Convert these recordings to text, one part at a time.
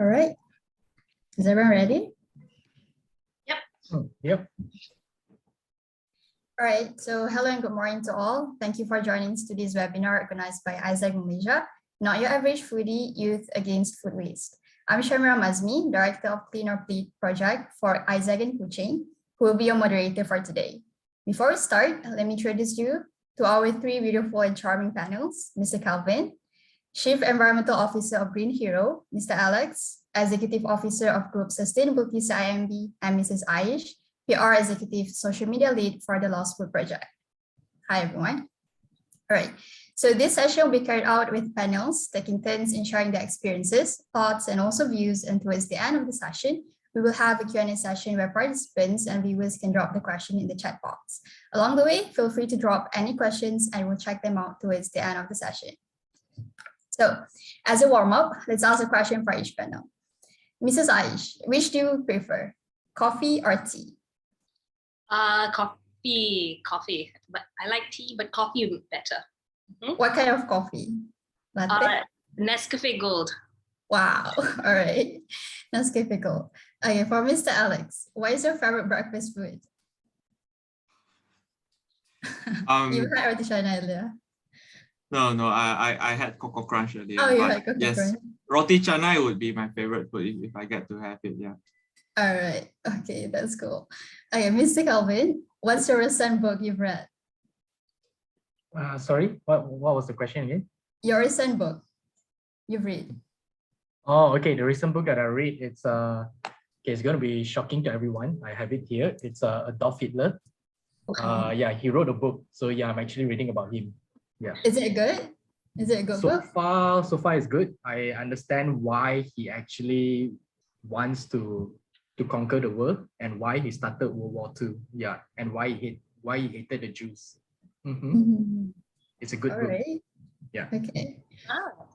All right. Is everyone ready? Yep. Yep. All right. So hello and good morning to all. Thank you for joining today's webinar organized by Isaac Malaysia, Not Your Average Foodie, Youth Against Food Waste. I'm Shamira Mazmi, Director of Clean or Plate Project for Isaac and Kuching, who will be your moderator for today. Before we start, let me introduce you to our three beautiful and charming panels, Mr. Calvin, Chief Environmental Officer of Green Hero, Mr. Alex, Executive Officer of Group Sustainability CIMB, and Mrs. Aish, PR Executive Social Media Lead for the Lost Food Project. Hi, everyone. All right, so this session will be carried out with panels taking turns in sharing their experiences, thoughts, and also views. And towards the end of the session, we will have a Q&A session where participants and viewers can drop the question in the chat box. Along the way, feel free to drop any questions and we'll check them out towards the end of the session. So as a warm-up, let's ask a question for each panel. Mrs. Aish, which do you prefer, coffee or tea? Coffee. But I like tea, but coffee would be better. What kind of coffee? Latte? Nescafe Gold. Wow. All right. Nescafe Gold. Okay, for Mr. Alex, what is your favorite breakfast food? You had roti canai earlier. No, I had Coco Crunch earlier. Oh, you had Coco Crunch. Roti canai would be my favorite food if I get to have it, yeah. All right. Okay, that's cool. Okay, Mr. Calvin, what's your recent book you've read? Sorry, what was the question again? Your recent book you've read. Oh, okay. The recent book that I read, it's going to be shocking to everyone. I have it here. It's Adolf Hitler. Okay. Yeah, he wrote a book. So yeah, I'm actually reading about him. Yeah. Is it good? Is it a good book? So far it's good. I understand why he actually wants to conquer the world and why he started World War II. Yeah, and why he hated the Jews. It's a good book. Right. Yeah. Okay. Oh.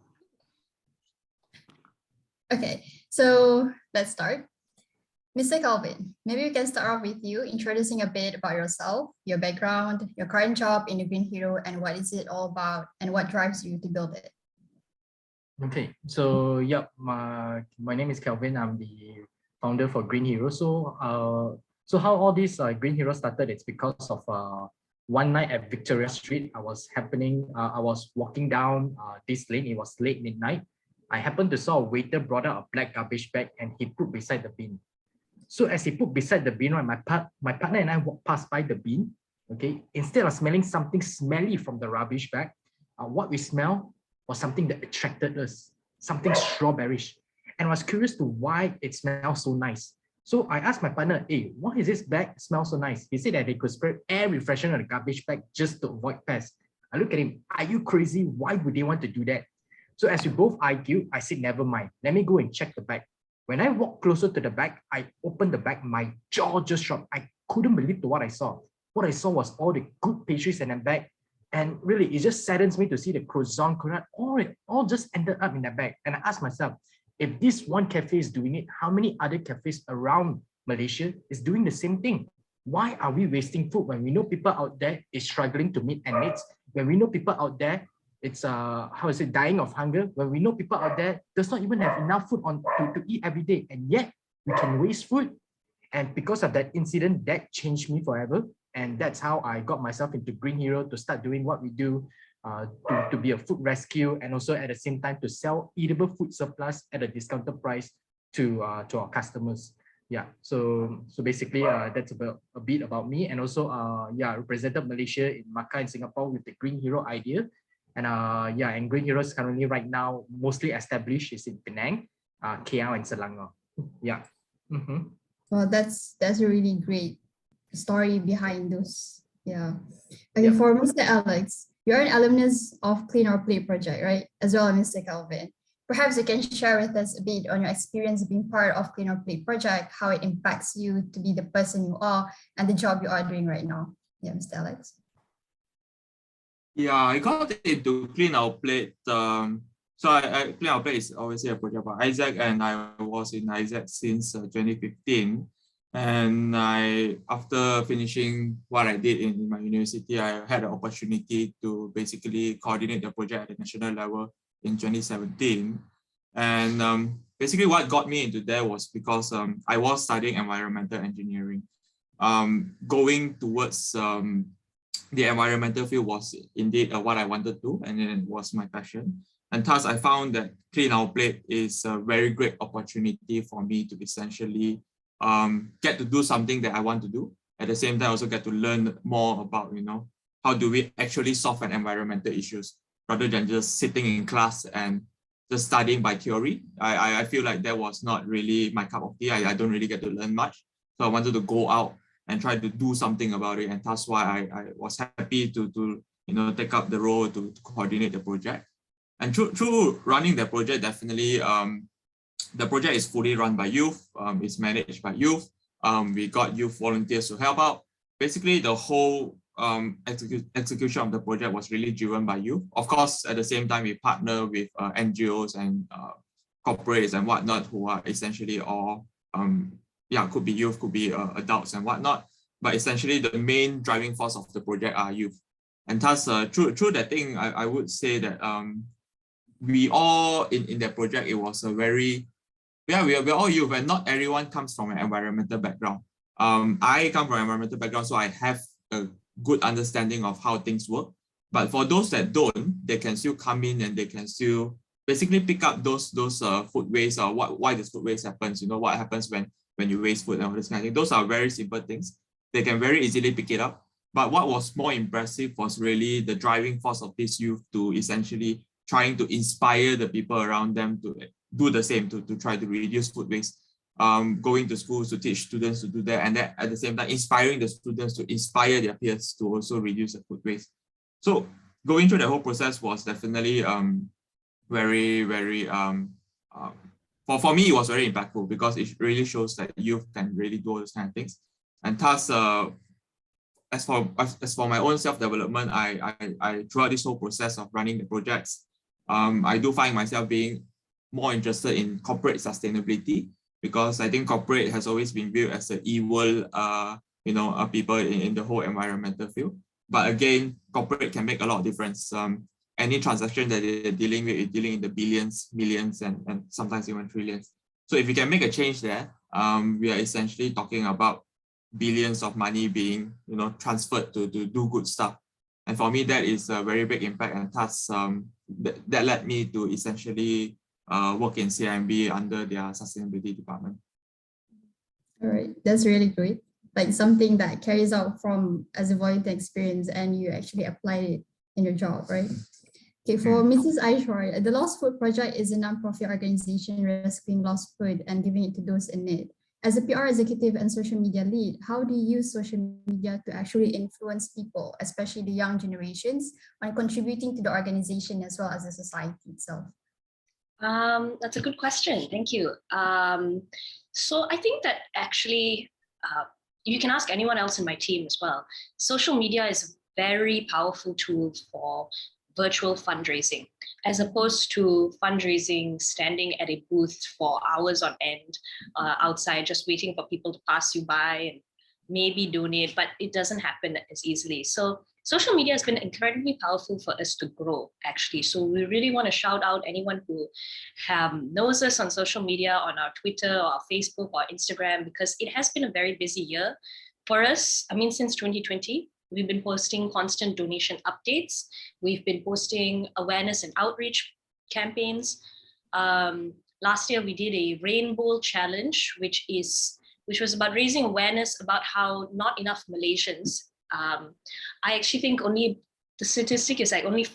Okay, so let's start. Mr. Calvin, maybe we can start off with you introducing a bit about yourself, your background, your current job in the Green Hero, and what is it all about and what drives you to build it? Okay, so yeah, my name is Calvin. I'm the founder for Green Hero. So how all this Green Hero started, it's because of one night at Victoria Street. I was walking down this lane. It was late midnight. I happened to saw a waiter brought out a black garbage bag and he put beside the bin. So as he put beside the bin, right, my partner and I walked past by the bin. Okay, instead of smelling something smelly from the rubbish bag, what we smelled was something that attracted us, something strawberryish, and I was curious to why it smells so nice. So I asked my partner, "Hey, why is this bag smell so nice?" He said that they could spray air refresher on the garbage bag just to avoid pests. I look at him, "Are you crazy? Why would they want to do that?" So as we both argued, I said, "Never mind. Let me go and check the bag." When I walked closer to the bag, I opened the bag. My jaw just dropped. I couldn't believe what I saw. What I saw was all the good pastries in the bag. And really, it just saddens me to see the croissant, all just ended up in that bag. And I asked myself, if this one cafe is doing it, how many other cafes around Malaysia is doing the same thing? Why are we wasting food when we know people out there is struggling to meet their needs? When we know people out there, it's dying of hunger, when we know people out there does not even have enough food to eat every day, and yet we can waste food. And because of that incident, that changed me forever. And that's how I got myself into Green Hero to start doing what we do, to be a food rescue, and also at the same time to sell edible food surplus at a discounted price to our customers. Yeah, so basically that's about a bit about me, and also represented Malaysia in Macau and Singapore with the Green Hero idea. And and Green Heroes currently right now mostly established is in Penang, KL and Selangor. Yeah. Mm-hmm. Well, that's a really great story behind those. Yeah. Okay, for Mr. Alex, you're an alumnus of Clean or Play project, right? As well as Mr. Calvin. Perhaps you can share with us a bit on your experience being part of Clean or Play project, how it impacts you to be the person you are and the job you are doing right now. Yeah, Mr. Alex. Yeah, I got into Clean Our Plate. So Clean Our Plate is obviously a project by Isaac, and I was in Isaac since 2015. And after finishing what I did in my university, I had an opportunity to basically coordinate the project at the national level in 2017. And basically what got me into there was because I was studying environmental engineering. Going towards the environmental field was indeed what I wanted to, and it was my passion. And thus I found that Clean Our Plate is a very great opportunity for me to essentially get to do something that I want to do. At the same time, also get to learn more about, how do we actually solve an environmental issues rather than just sitting in class and just studying by theory. I feel like that was not really my cup of tea. I don't really get to learn much. So I wanted to go out and try to do something about it. And that's why I was happy to take up the role to coordinate the project. And through running the project, definitely the project is fully run by youth. It's managed by youth. We got youth volunteers to help out. Basically, the whole execution of the project was really driven by youth. Of course, at the same time, we partner with NGOs and corporates and whatnot, who are essentially all, could be youth, could be adults and whatnot. But essentially, the main driving force of the project are youth. And thus, through that thing, I would say that we all in that project, it was a very, we're all youth, and not everyone comes from an environmental background. I come from an environmental background, so I have a good understanding of how things work. But for those that don't, they can still come in and they can still basically pick up those food waste, or why this food waste happens, what happens when you waste food and all this kind of thing. Those are very simple things. They can very easily pick it up. But what was more impressive was really the driving force of this youth to essentially trying to inspire the people around them to do the same, to try to reduce food waste. Going to schools to teach students to do that, and then at the same time inspiring the students to inspire their peers to also reduce the food waste. So going through the whole process was definitely very, very for me it was very impactful, because it really shows that youth can really do all those kind of things. And thus as for my own self-development, I throughout this whole process of running the projects, I do find myself being more interested in corporate sustainability, because I think corporate has always been viewed as an evil, people in the whole environmental field. But again, corporate can make a lot of difference. Any transaction that they're dealing with is dealing in the billions, millions, and sometimes even trillions. So if we can make a change there, we are essentially talking about billions of money being, transferred to do good stuff. And for me, that is a very big impact. And thus, that led me to essentially work in CIMB under their sustainability department. All right, that's really great. Like something that carries out from as a volunteer experience and you actually applied it in your job, right? Okay, for Mrs. Aishwar, the Lost Food Project is a nonprofit organization rescuing lost food and giving it to those in need. As a PR executive and social media lead, how do you use social media to actually influence people, especially the young generations, on contributing to the organization as well as the society itself? That's a good question. Thank you. So I think that actually, you can ask anyone else in my team as well. Social media is a very powerful tool for virtual fundraising, as opposed to fundraising standing at a booth for hours on end outside, just waiting for people to pass you by and maybe donate, but it doesn't happen as easily. So social media has been incredibly powerful for us to grow, actually. So we really want to shout out anyone who knows us on social media, on our Twitter or our Facebook or Instagram, because it has been a very busy year for us. I mean, since 2020, We've been posting constant donation updates. We've been posting awareness and outreach campaigns. Last year, we did a rainbow challenge, which was about raising awareness about how not enough Malaysians. I actually think the statistic is like only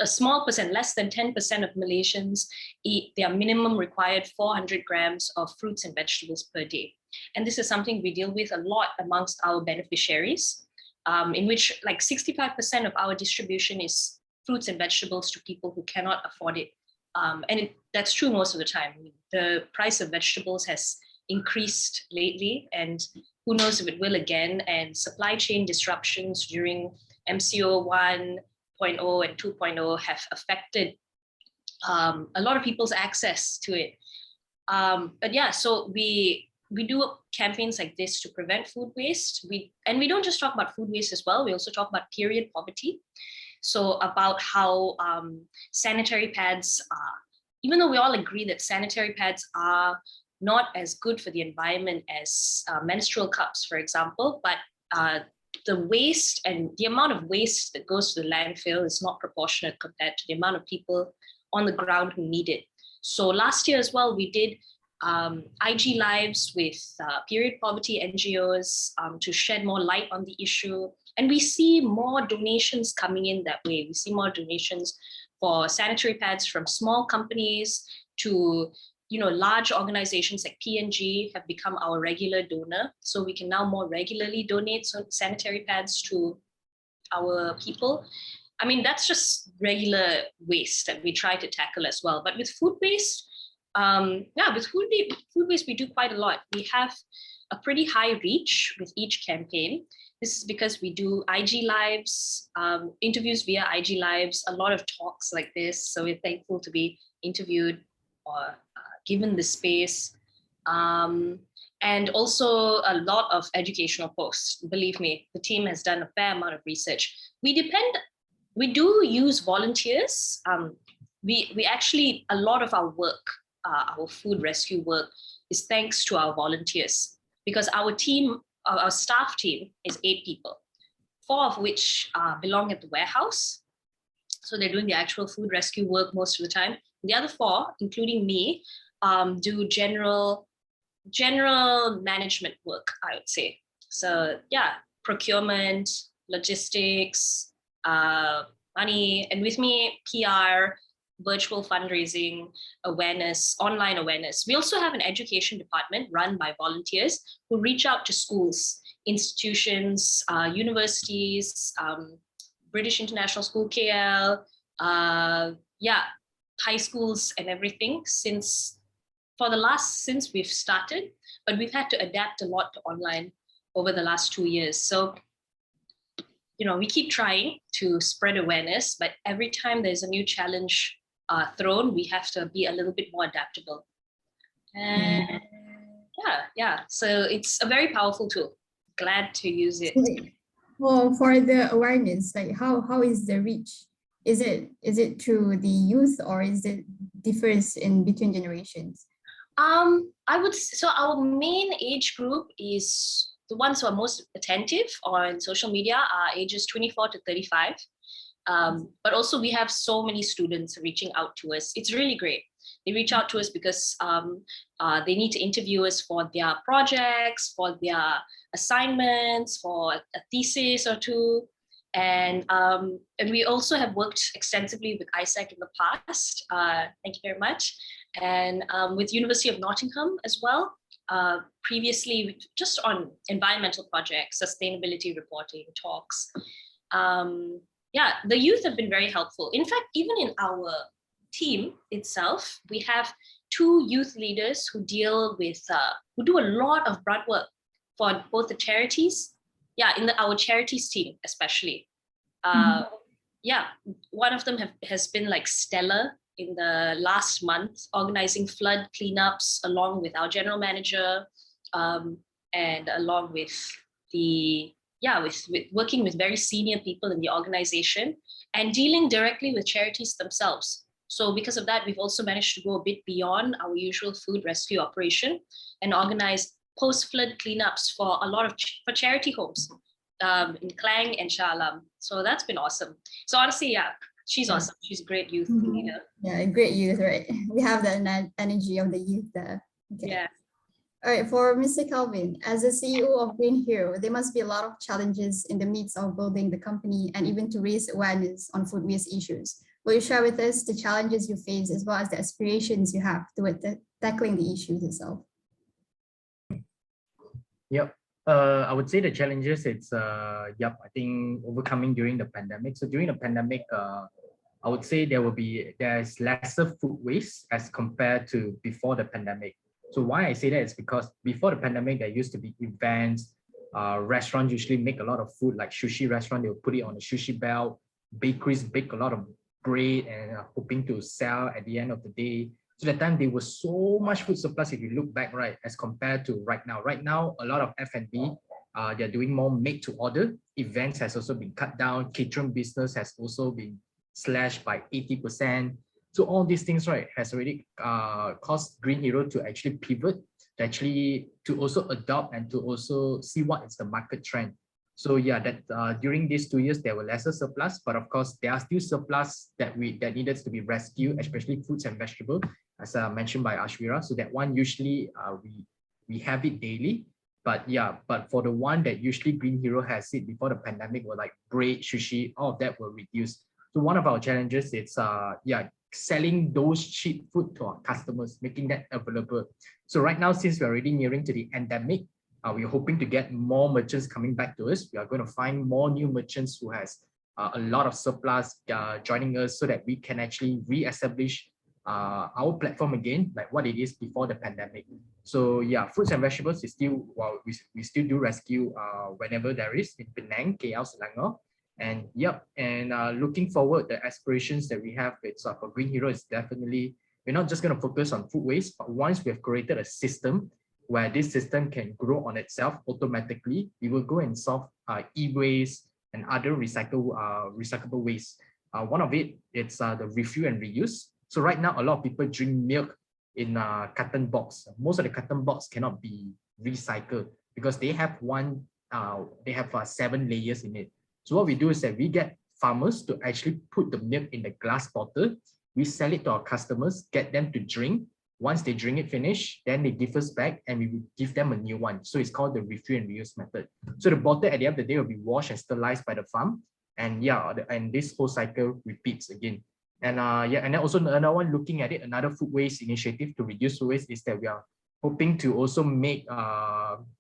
a small percent, less than 10% of Malaysians eat their minimum required 400 grams of fruits and vegetables per day. And this is something we deal with a lot amongst our beneficiaries, in which like 65% of our distribution is fruits and vegetables to people who cannot afford it. That's true most of the time. The price of vegetables has increased lately, and who knows if it will again. And supply chain disruptions during MCO 1.0 and 2.0 have affected a lot of people's access to it. But yeah, so we do campaigns like this to prevent food waste. We don't just talk about food waste as well. We also talk about period poverty. So about how sanitary pads, even though we all agree that sanitary pads are not as good for the environment as menstrual cups, for example, but the waste and the amount of waste that goes to the landfill is not proportionate compared to the amount of people on the ground who need it. So last year as well, we did IG lives with period poverty NGOs to shed more light on the issue. And we see more donations coming in that way. We see more donations for sanitary pads from small companies to large organizations like P&G have become our regular donor. So we can now more regularly donate sanitary pads to our people. I mean, that's just regular waste that we try to tackle as well. But with food waste, with food waste, we do quite a lot. We have a pretty high reach with each campaign. This is because we do IG lives, interviews via IG lives, a lot of talks like this. So we're thankful to be interviewed or given the space. And also a lot of educational posts. Believe me, the team has done a fair amount of research. We do use volunteers. We actually, a lot of our work, our food rescue work is thanks to our volunteers, because our team, our staff team is 8 people, 4 of which belong at the warehouse. So they're doing the actual food rescue work most of the time. The other 4, including me, do general management work, I would say. So yeah, procurement, logistics, money, and with me, PR, virtual fundraising, awareness, online awareness. We also have an education department run by volunteers who reach out to schools, institutions, universities, British International School, KL, high schools and everything since we've started, but we've had to adapt a lot to online over the last 2 years. So, we keep trying to spread awareness, but every time there's a new challenge thrown, we have to be a little bit more adaptable. And so it's a very powerful tool. Glad to use it. Well, for the awareness, like how is the reach? Is it through the youth, or is it differs in between generations? So our main age group is the ones who are most attentive on social media are ages 24 to 35. But also we have so many students reaching out to us. It's really great. They reach out to us because they need to interview us for their projects, for their assignments, for a thesis or two. And we also have worked extensively with ISAC in the past. Thank you very much. And with University of Nottingham as well. Previously, just on environmental projects, sustainability reporting, talks. The youth have been very helpful. In fact, even in our team itself, we have 2 youth leaders who deal with, who do a lot of grunt work for both the charities. In our charities team, especially. One of them has been like stellar in the last month, organizing flood cleanups along with our general manager, and along with with working with very senior people in the organization and dealing directly with charities themselves. So because of that, we've also managed to go a bit beyond our usual food rescue operation and organize post-flood cleanups for a lot of for charity homes. in Klang and Shah Alam. So that's been awesome. So honestly, yeah, she's Yeah. awesome. She's a great youth Mhm. leader. Yeah, great youth, right? We have the energy of the youth there. Okay. Yeah. All right, for Mr. Calvin, as a CEO of Green Hero, there must be a lot of challenges in the midst of building the company and even to raise awareness on food waste issues. Will you share with us the challenges you face as well as the aspirations you have toward tackling the issues itself? Yep. I would say the challenges, it's I think overcoming during the pandemic. So during the pandemic, I would say there's lesser food waste as compared to before the pandemic. So why I say that is because before the pandemic, there used to be events, restaurants usually make a lot of food, like sushi restaurant, they'll put it on a sushi belt, bakeries bake a lot of bread and hoping to sell at the end of the day. So that time there was so much food surplus if you look back, right, as compared to right now. Right now, a lot of F&B, they're doing more made to order. Events has also been cut down. Catering business has also been slashed by 80%. So all these things, right, has already caused Green Hero to actually pivot, to also adopt and to also see what is the market trend. So yeah, that during these 2 years there were lesser surplus, but of course there are still surplus that needed to be rescued, especially fruits and vegetables, as mentioned by Ashwira. So that one usually we have it daily. But yeah, but for the one that usually Green Hero has it before the pandemic were like bread, sushi, all of that were reduced. So one of our challenges is selling those cheap food to our customers, making that available. So right now, since we're already nearing to the endemic, we're hoping to get more merchants coming back to us. We are going to find more new merchants who has a lot of surplus joining us so that we can actually re-establish our platform again, like what it is before the pandemic. So yeah, fruits and vegetables is still, we still do rescue whenever there is in Penang, KL, Selangor. And yep, and looking forward, the aspirations that we have for Green Hero is definitely, we're not just going to focus on food waste, but once we have created a system where this system can grow on itself automatically, we will go and solve e-waste and other recyclable waste. One of it's the refill and reuse. So right now, a lot of people drink milk in a carton box. Most of the carton box cannot be recycled because they have 7 layers in it. So what we do is that we get farmers to actually put the milk in the glass bottle. We sell it to our customers, get them to drink. Once they drink it finish, then they give us back and we will give them a new one. So it's called the refill and reuse method. So the bottle at the end of the day will be washed and sterilized by the farm. And yeah, and this whole cycle repeats again. And and then also another one looking at it, another food waste initiative to reduce food waste is that we are hoping to also make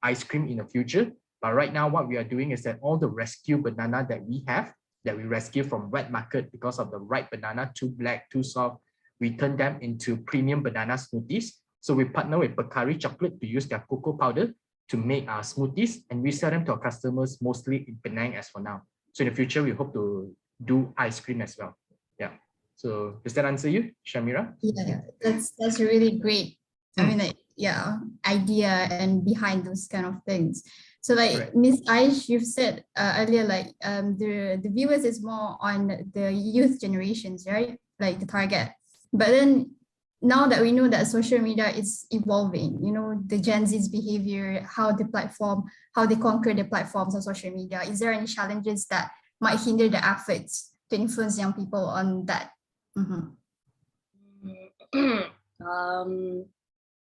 ice cream in the future. But right now, what we are doing is that all the rescue banana that we have, that we rescue from wet market because of the ripe banana, too black, too soft, we turn them into premium banana smoothies. So we partner with Bakari Chocolate to use their cocoa powder to make smoothies, and we sell them to our customers mostly in Penang as for now. So in the future, we hope to do ice cream as well. Yeah. So does that answer you, Shamira? Yeah, that's really great. I mean, like, yeah, idea and behind those kind of things. So like Miss Aish, you've said earlier, like the viewers is more on the youth generations, right? Like the target. But then now that we know that social media is evolving, you know, the Gen Z's behavior, how they conquer the platforms on social media, is there any challenges that might hinder the efforts to influence young people on that?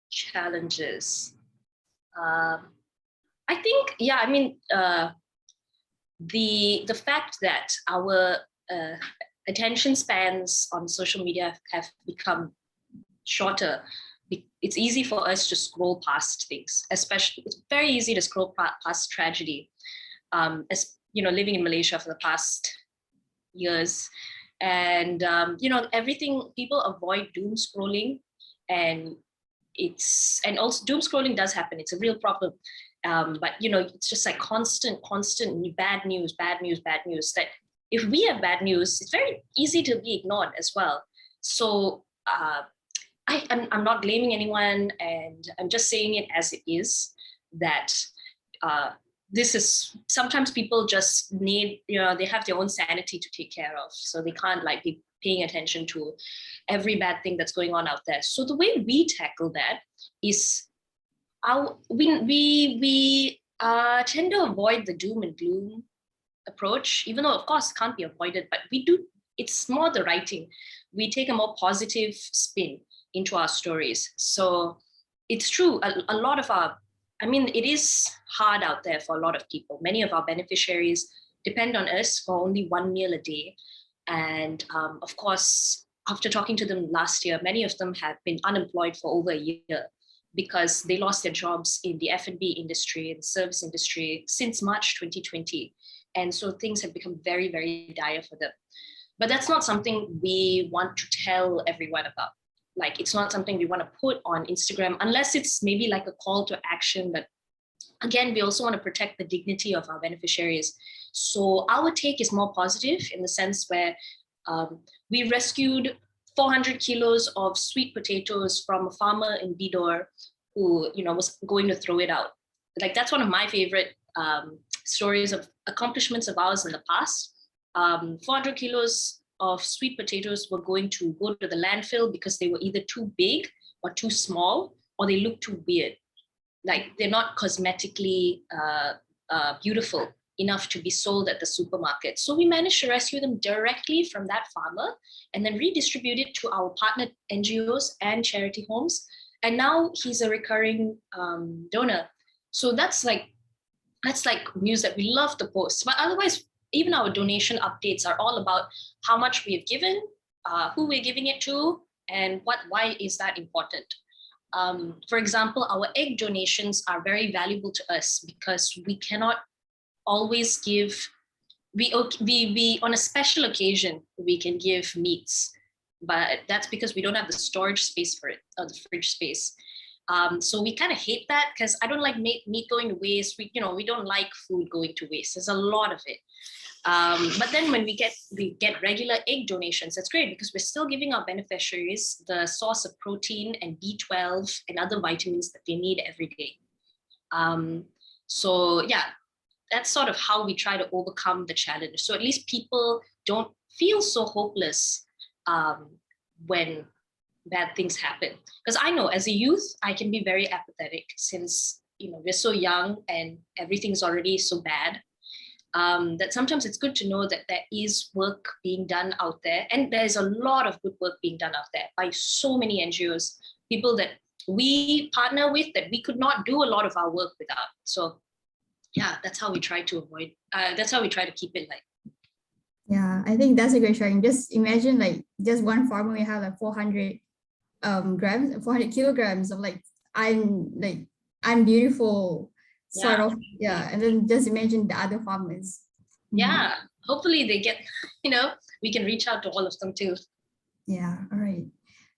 Challenges. I think, yeah, I mean, the fact that our attention spans on social media have become shorter. It's easy for us to scroll past things, especially it's very easy to scroll past tragedy. As you know, living in Malaysia for the past years, and you know, everything, people avoid doom scrolling, and also doom scrolling does happen. It's a real problem. But you know, it's just like constant bad news, that if we have bad news, it's very easy to be ignored as well. So I'm not blaming anyone, and I'm just saying it as it is, that this is, sometimes people just need, you know, they have their own sanity to take care of, so they can't like be paying attention to every bad thing that's going on out there. So the way we tackle that is we Tend to avoid the doom and gloom approach, even though of course it can't be avoided, but we do, it's more the writing. We take a more positive spin into our stories. So it's true, a lot of our, I mean, it is hard out there for a lot of people. Many of our beneficiaries depend on us for only one meal a day. And of course, after talking to them last year, many of them have been unemployed for over a year because they lost their jobs in the F&B industry and service industry since March 2020. And so things have become very, very dire for them. But that's not something we want to tell everyone about. Like, it's not something we want to put on Instagram, unless it's maybe like a call to action. But again, we also want to protect the dignity of our beneficiaries. So our take is more positive in the sense where we rescued 400 kilos of sweet potatoes from a farmer in Bidor who, you know, was going to throw it out. Like, that's one of my favorite stories of accomplishments of ours in the past. 400 kilos of sweet potatoes were going to go to the landfill because they were either too big or too small, or they looked too weird. Like, they're not cosmetically beautiful enough to be sold at the supermarket. So we managed to rescue them directly from that farmer and then redistribute it to our partner NGOs and charity homes. And now he's a recurring donor. So that's like news that we love to post. But otherwise, even our donation updates are all about how much we have given, who we're giving it to, and why is that important. For example, our egg donations are very valuable to us because we cannot always give, we on a special occasion, we can give meats, but that's because we don't have the storage space for it, or the fridge space. So we kind of hate that because I don't like meat going to waste. We don't like food going to waste. There's a lot of it. But then when we get regular egg donations, that's great because we're still giving our beneficiaries the source of protein and B12 and other vitamins that they need every day. So yeah, that's sort of how we try to overcome the challenge. So at least people don't feel so hopeless when bad things happen. Because I know as a youth, I can be very apathetic since, we're so young and everything's already so bad. That sometimes it's good to know that there is work being done out there. And there's a lot of good work being done out there by so many NGOs, people that we partner with that we could not do a lot of our work without. So yeah, that's how we try to keep it light. Yeah, I think that's a great sharing. Just imagine like just one farmer we have like 400 kilograms of I'm beautiful sort of, yeah. And then just imagine the other farmers. Yeah, hopefully they get, we can reach out to all of them too. Yeah, all right.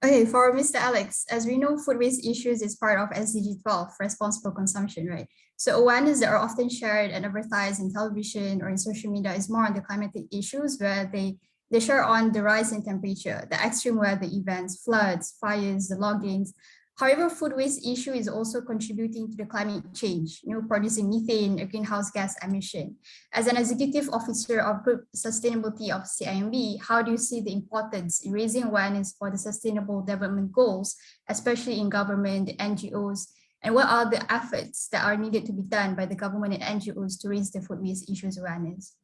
Okay, for Mr. Alex, as we know, food waste issues is part of SDG 12, responsible consumption, right? So awareness that are often shared and advertised in television or in social media is more on the climatic issues where they share on the rise in temperature, the extreme weather events, floods, fires, the loggings. However, food waste issue is also contributing to the climate change, producing methane, a greenhouse gas emission. As an executive officer of group sustainability of CIMB, how do you see the importance in raising awareness for the sustainable development goals, especially in government, NGOs, and what are the efforts that are needed to be done by the government and NGOs to raise the food waste issues awareness?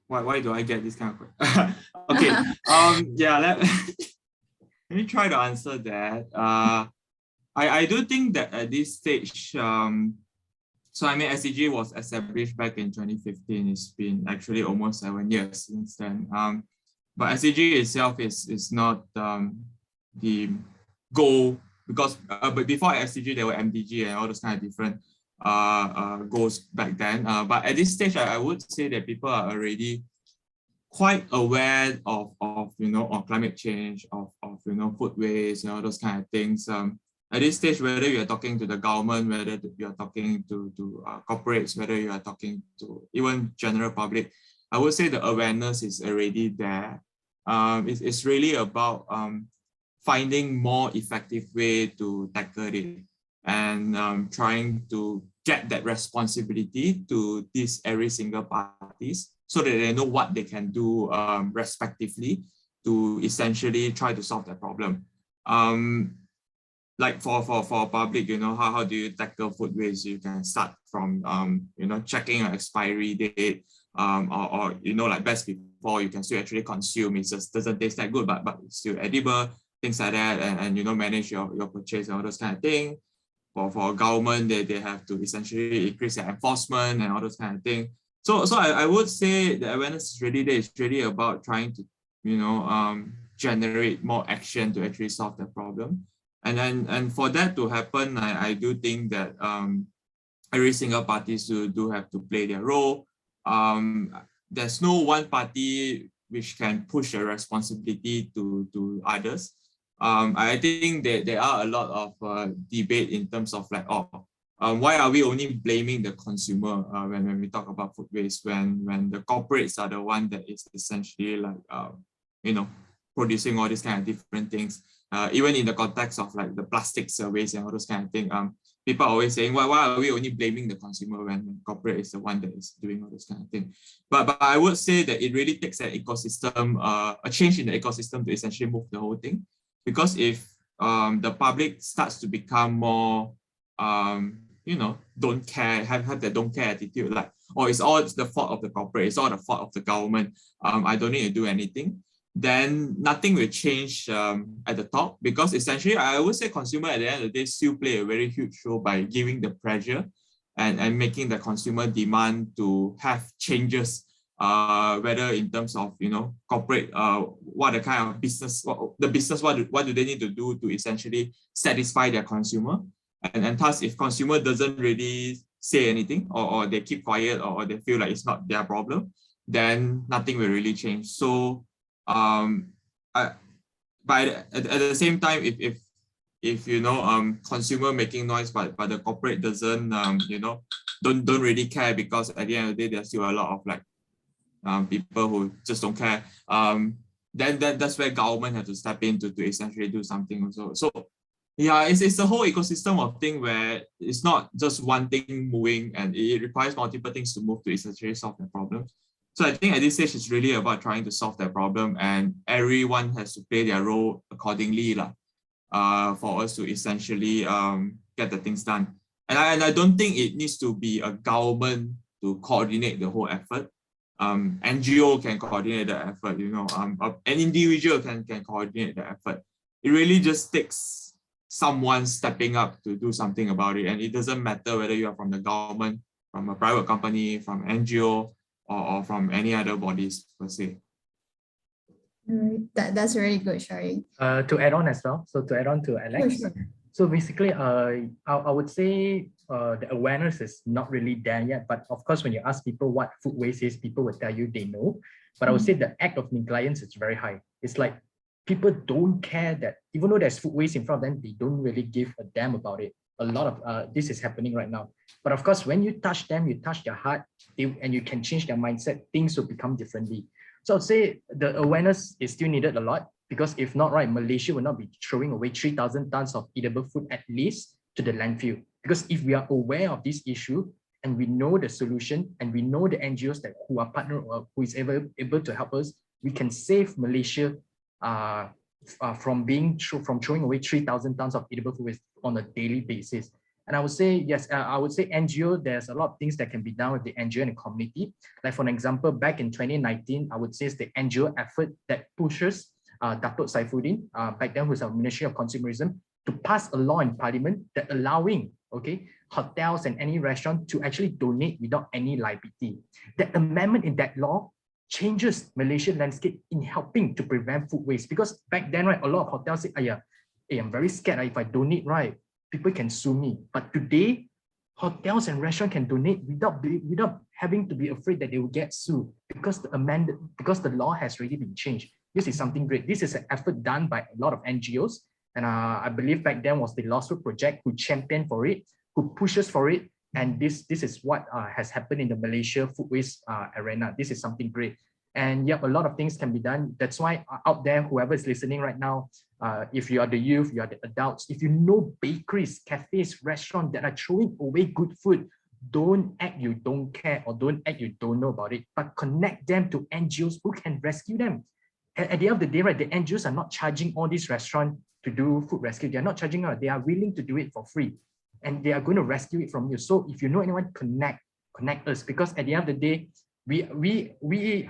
Why do I get this kind of question? Okay, let me try to answer that. I do think that at this stage, SDG was established back in 2015. It's been actually almost 7 years since then. But SDG itself is not the goal, because but before SDG there were MDG and all those kind of different goals back then. But at this stage, I would say that people are already quite aware of climate change, of food waste, those kind of things. At this stage, whether you are talking to the government, whether you are talking to corporates, whether you are talking to even general public, I would say the awareness is already there. It's really about finding more effective way to tackle it and trying to get that responsibility to these every single parties, so that they know what they can do respectively to essentially try to solve that problem. like for public, how do you tackle food waste? You can start from checking an expiry date, or like best before, you can still actually consume. It just doesn't taste that good, but it's still edible, things like that, and manage your purchase and all those kind of thing. For government, they have to essentially increase their enforcement and all those kind of thing. So I would say the awareness is really there. It's really about trying to generate more action to actually solve the problem. And for that to happen, I do think that every single party do have to play their role. There's no one party which can push a responsibility to others. I think that there are a lot of debate in terms of like, why are we only blaming the consumer when we talk about food waste, when the corporates are the one that is essentially like producing all these kind of different things. Even in the context of like the plastic surveys and all those kind of things, people are always saying, why are we only blaming the consumer when corporate is the one that is doing all this kind of thing? But I would say that it really takes an ecosystem, a change in the ecosystem to essentially move the whole thing. Because if the public starts to become more, don't care, have the don't care attitude, like, it's all the fault of the corporate, it's all the fault of the government, I don't need to do anything, then nothing will change at the top. Because essentially, I would say consumer at the end of the day still play a very huge role by giving the pressure and making the consumer demand to have changes, whether in terms of corporate, what the kind of business, what do they need to do to essentially satisfy their consumer, and thus if consumer doesn't really say anything, or they keep quiet, or they feel like it's not their problem, then nothing will really change. So but at the same time, if consumer making noise, but the corporate doesn't don't really care, because at the end of the day there's still a lot of like people who just don't care, then that's where government has to step in to essentially do something also. So yeah, it's the whole ecosystem of thing where it's not just one thing moving, and it requires multiple things to move to essentially solve the problems. So I think at this stage, it's really about trying to solve that problem, and everyone has to play their role accordingly for us to essentially get the things done. And I don't think it needs to be a government to coordinate the whole effort. NGO can coordinate the effort, an individual can coordinate the effort. It really just takes someone stepping up to do something about it. And it doesn't matter whether you are from the government, from a private company, from NGO, or from any other bodies per se. That's really good, Shari. To add on as well, so to add on to Alex, Sure. so basically, I would say the awareness is not really there yet. But of course, when you ask people what food waste is, people will tell you they know. But I would say the act of negligence is very high. It's like people don't care that even though there's food waste in front of them, they don't really give a damn about it. A lot of this is happening right now. But of course, when you touch them, you touch their heart, and you can change their mindset, things will become differently. So I'd say the awareness is still needed a lot, because if not, right, Malaysia will not be throwing away 3,000 tons of edible food at least to the landfill. Because if we are aware of this issue and we know the solution, and we know the NGOs who are partner or who is able to help us, we can save Malaysia from throwing away 3,000 tons of edible food waste on a daily basis. And I would say, yes, I would say NGO, there's a lot of things that can be done with the NGO and the community. Like for an example, back in 2019, I would say it's the NGO effort that pushes Datuk Saifuddin, back then who's our Ministry of Consumerism, to pass a law in Parliament that allowing hotels and any restaurant to actually donate without any liability. That amendment in that law changes Malaysian landscape in helping to prevent food waste. Because back then, right, a lot of hotels say, I'm very scared, if I donate, right, people can sue me. But today, hotels and restaurants can donate without having to be afraid that they will get sued, because the law has already been changed. This is something great. This is an effort done by a lot of NGOs. And I believe back then was the Lawsuit Project who championed for it, who pushes for it. And this is what has happened in the Malaysia food waste arena. This is something great. And yeah, a lot of things can be done. That's why out there, whoever is listening right now, if you are the youth, you are the adults, if you know bakeries, cafes, restaurants that are throwing away good food, don't act you don't care, or don't act you don't know about it, but connect them to NGOs who can rescue them. at the end of the day, right, the NGOs are not charging all these restaurants to do food rescue. They're not charging out. They are willing to do it for free, and they are going to rescue it from you. So if you know anyone, connect us, because at the end of the day, we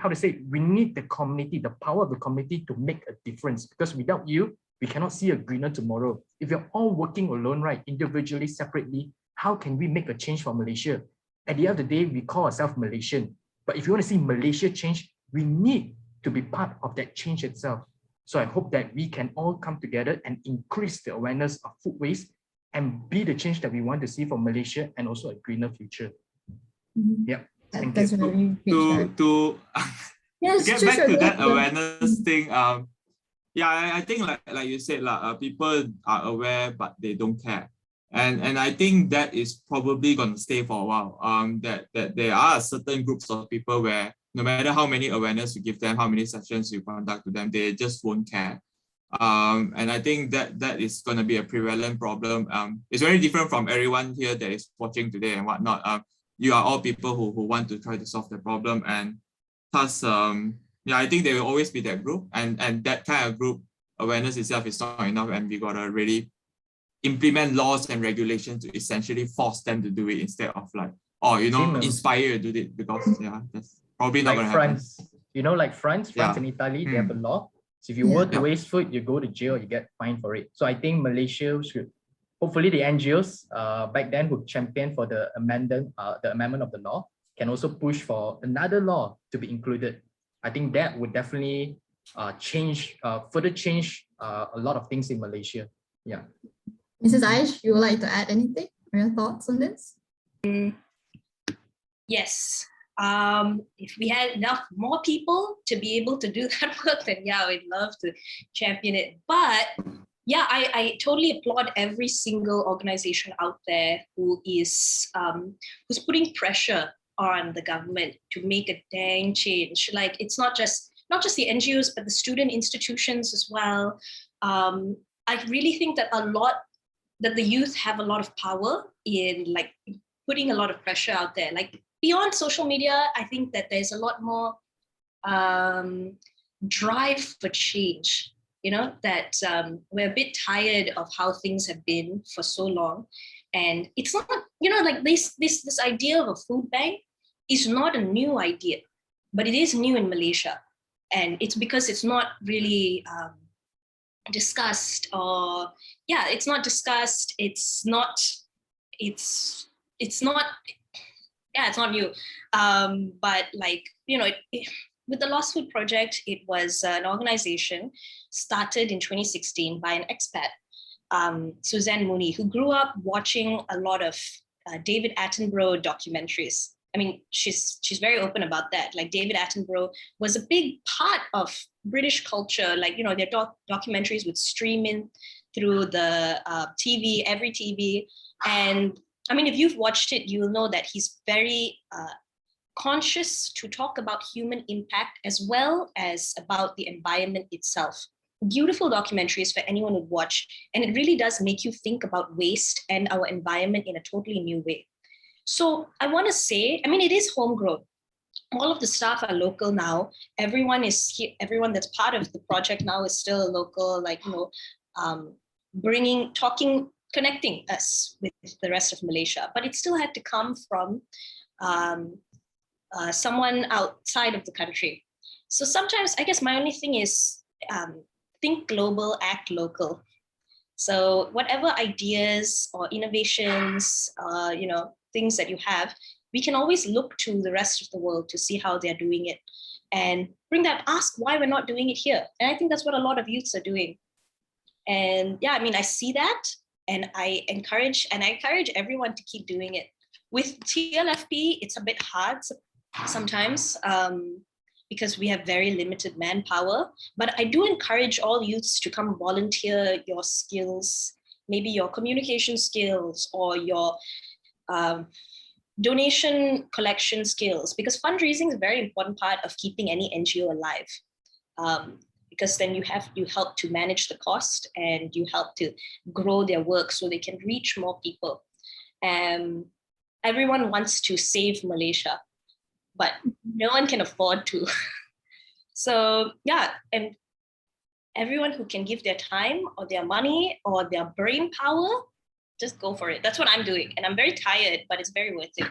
how to say, we need the community, the power of the community to make a difference, because without you, we cannot see a greener tomorrow. If you're all working alone, right, individually, separately, how can we make a change for Malaysia? At the end of the day, we call ourselves Malaysian, but if you want to see Malaysia change, we need to be part of that change itself. So I hope that we can all come together and increase the awareness of food waste and be the change that we want to see for Malaysia and also a greener future. Yeah. Thank That's you. very To yes, get back to that awareness thing, yeah, I think like you said, people are aware but they don't care, and I think that is probably going to stay for a while. That there are certain groups of people where no matter how many awareness you give them, how many sessions you conduct to them, they just won't care. And I think that is going to be a prevalent problem. It's very different from everyone here that is watching today and whatnot. You are all people who want to try to solve the problem, and thus, yeah, I think there will always be that group, and that kind of group awareness itself is not enough, and we gotta really implement laws and regulations to essentially force them to do it instead of like, inspire to do it, because yeah, that's probably not Like gonna happen. France, like France and Italy, they have a law. So if you were to waste food, you go to jail, you get fined for it. So I think Malaysia should, hopefully the NGOs back then who championed for the amendment of the law can also push for another law to be included. I think that would definitely further change a lot of things in Malaysia. Yeah. Mrs. Aish, you would like to add anything or your thoughts on this? Yes. If we had enough more people to be able to do that work, then yeah, I'd love to champion it. But yeah, I totally applaud every single organization out there who is who's putting pressure on the government to make a dang change. Like, it's not just the NGOs, but the student institutions as well. I really think that the youth have a lot of power in like putting a lot of pressure out there. Like, beyond social media, I think that there's a lot more drive for change. That we're a bit tired of how things have been for so long. And it's not, like this idea of a food bank is not a new idea, but it is new in Malaysia. And it's because it's not really discussed, or it's not discussed. It's not new. But like, with the Lost Food Project, it was an organization started in 2016 by an expat, Suzanne Mooney, who grew up watching a lot of David Attenborough documentaries. I mean, she's very open about that. Like, David Attenborough was a big part of British culture. Like, their documentaries would stream in through the TV, every TV. And I mean, if you've watched it, you'll know that he's very conscious to talk about human impact as well as about the environment itself. Beautiful documentaries for anyone who watch, and it really does make you think about waste and our environment in a totally new way. So I want to say, I mean, it is homegrown. All of the staff are local now. Everyone is here, everyone that's part of the project now is still local, like, connecting us with the rest of Malaysia. But it still had to come from someone outside of the country. So sometimes, I guess my only thing is think global, act local. So whatever ideas or innovations, things that you have, we can always look to the rest of the world to see how they're doing it and ask why we're not doing it here. And I think that's what a lot of youths are doing. And yeah, I mean, I see that, and I encourage everyone to keep doing it. With TLFP, it's a bit hard sometimes because we have very limited manpower, but I do encourage all youths to come volunteer your skills, maybe your communication skills or your donation collection skills, because fundraising is a very important part of keeping any NGO alive. Because then you help to manage the cost, and you help to grow their work so they can reach more people. Everyone wants to save Malaysia, but no one can afford to. So yeah, and everyone who can give their time or their money or their brain power, just go for it. That's what I'm doing. And I'm very tired, but it's very worth it.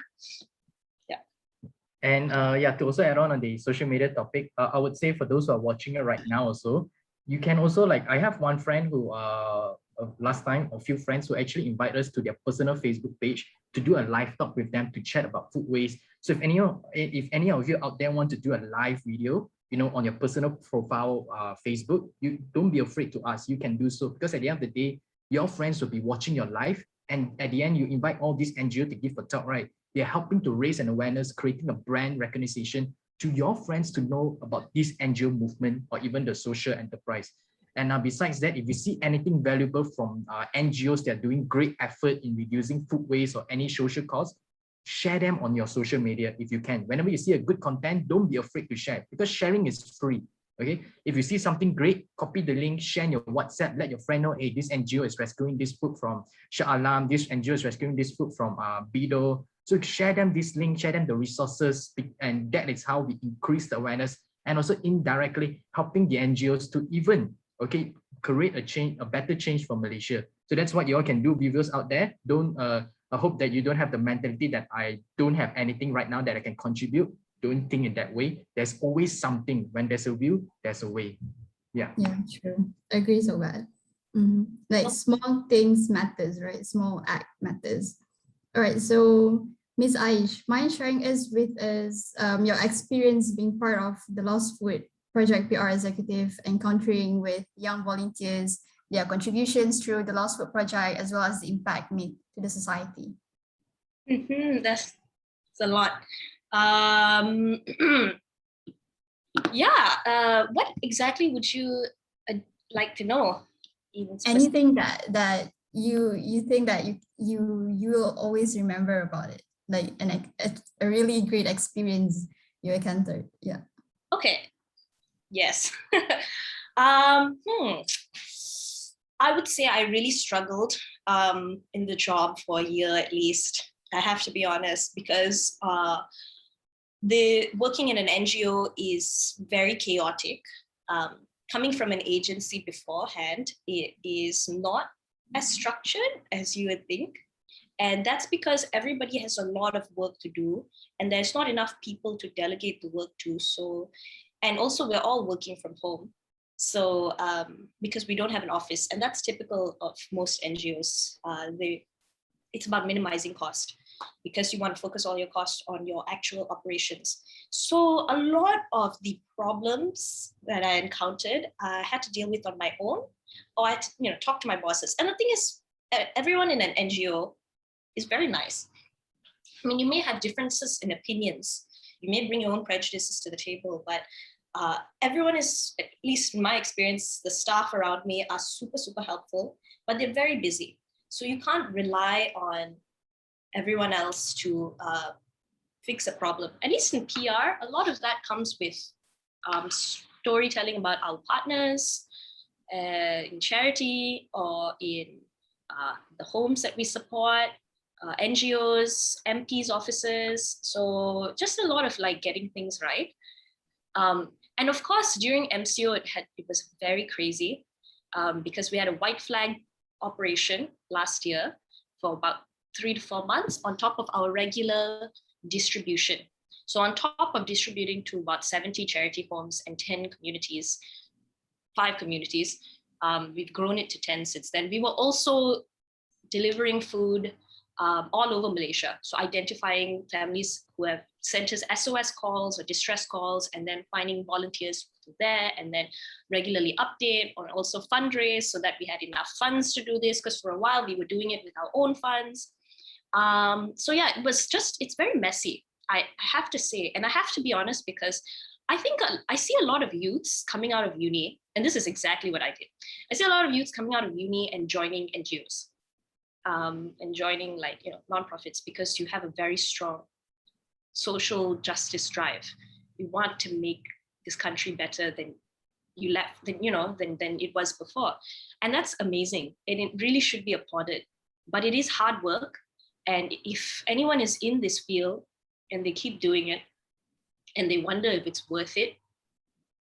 And yeah, to also add on the social media topic, I would say for those who are watching it right now also, you can also I have one friend who last time, a few friends who actually invite us to their personal Facebook page to do a live talk with them to chat about food waste. So if any of you out there want to do a live video, on your personal profile Facebook, you don't be afraid to ask. You can do so, because at the end of the day, your friends will be watching your live, and at the end you invite all these NGO to give a talk, right? They're helping to raise an awareness, creating a brand recognition to your friends to know about this NGO movement or even the social enterprise. And besides that, if you see anything valuable from NGOs that are doing great effort in reducing food waste or any social cause, share them on your social media if you can. Whenever you see a good content, don't be afraid to share, because sharing is free. Okay, if you see something great, copy the link, share in your WhatsApp, let your friend know, hey, this NGO is rescuing this food from Shah Alam, this NGO is rescuing this food from Bido. So share them this link, share them the resources, and that is how we increase the awareness, and also indirectly helping the NGOs to even, okay, create a change, a better change for Malaysia. So that's what you all can do, viewers out there. I hope that you don't have the mentality that I don't have anything right now that I can contribute. Don't think in that way. There's always something. When there's a will, there's a way. Yeah. Yeah, true. Agree so bad. Like small things matters, right? Small act matters. All right. So Ms. Aish, mind sharing us with us your experience being part of the Lost Food Project PR executive, encountering with young volunteers, their contributions through the Lost Food Project, as well as the impact made to the society. That's a lot. Yeah. What exactly would you like to know? Anything that you think that you will always remember about it, like a really great experience you encountered. Yeah. Okay. Yes. I would say I really struggled in the job for a year at least. I have to be honest, because the working in an NGO is very chaotic. Coming from an agency beforehand, it is not as structured as you would think. And that's because everybody has a lot of work to do, and there's not enough people to delegate the work to. So, and also we're all working from home. So because we don't have an office, and that's typical of most NGOs, it's about minimizing cost, because you want to focus all your costs on your actual operations. So a lot of the problems that I encountered, I had to deal with on my own, or I had to, talk to my bosses. And the thing is, everyone in an NGO is very nice. I mean, you may have differences in opinions. You may bring your own prejudices to the table, but everyone is, at least in my experience, the staff around me are super, super helpful, but they're very busy. So you can't rely on everyone else to fix a problem. At least in PR, a lot of that comes with storytelling about our partners in charity, or in the homes that we support, NGOs, MPs' offices. So just a lot of getting things right. And of course, during MCO, it was very crazy because we had a white flag operation last year for about 3 to 4 months on top of our regular distribution. So on top of distributing to about 70 charity homes and 10 communities, 5 communities, we've grown it to 10 since then. We were also delivering food all over Malaysia. So identifying families who have sent us SOS calls or distress calls, and then finding volunteers there, and then regularly update or also fundraise so that we had enough funds to do this, because for a while we were doing it with our own funds. So yeah, it's very messy, I have to say. And I have to be honest, because I think I see a lot of youths coming out of uni, and this is exactly what I did. I see a lot of youths coming out of uni and joining NGOs. And joining nonprofits, because you have a very strong social justice drive. You want to make this country better than it was before, and that's amazing, and it really should be applauded. But it is hard work, and if anyone is in this field and they keep doing it and they wonder if it's worth it,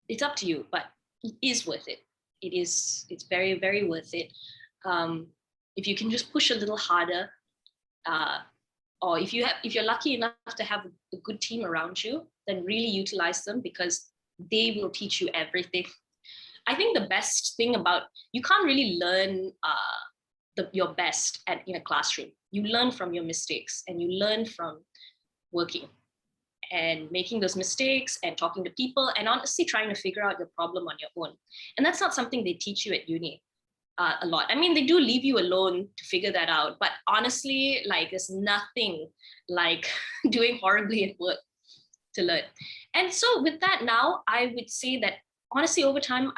it's up to you, but it is worth it. It's very, very worth it. If you can just push a little harder, or if you're lucky enough to have a good team around you, then really utilize them, because they will teach you everything. I think the best thing about, you can't really learn your best in a classroom. You learn from your mistakes, and you learn from working and making those mistakes and talking to people and honestly trying to figure out your problem on your own. And that's not something they teach you at uni a lot. I mean, they do leave you alone to figure that out, but honestly, like, there's nothing like doing horribly at work to learn. And so with that, now I would say that honestly, over time,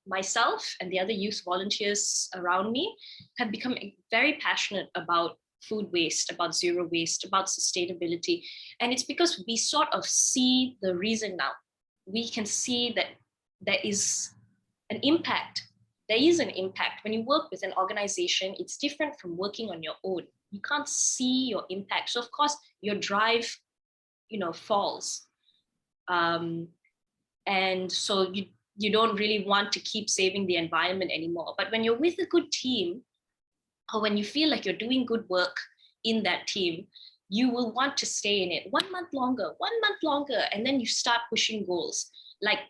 myself and the other youth volunteers around me have become very passionate about food waste, about zero waste, about sustainability. And it's because we sort of see the reason now. We can see that there is an impact. There is an impact. When you work with an organization, it's different from working on your own. You can't see your impact. So of course, your drive, falls. And so you don't really want to keep saving the environment anymore. But when you're with a good team, or when you feel like you're doing good work in that team, you will want to stay in it 1 month longer, and then you start pushing goals. Like,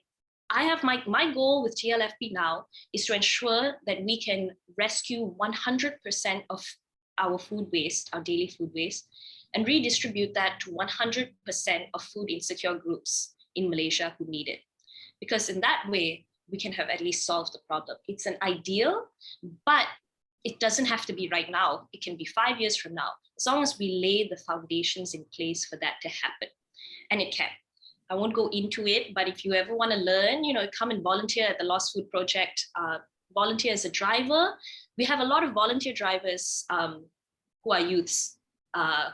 I have my goal with TLFP now is to ensure that we can rescue 100% of our food waste, our daily food waste, and redistribute that to 100% of food insecure groups in Malaysia who need it. Because in that way, we can have at least solved the problem. It's an ideal, but it doesn't have to be right now. It can be 5 years from now, as long as we lay the foundations in place for that to happen. And it can. I won't go into it, but if you ever want to learn, come and volunteer at the Lost Food Project. Volunteer as a driver. We have a lot of volunteer drivers who are youths,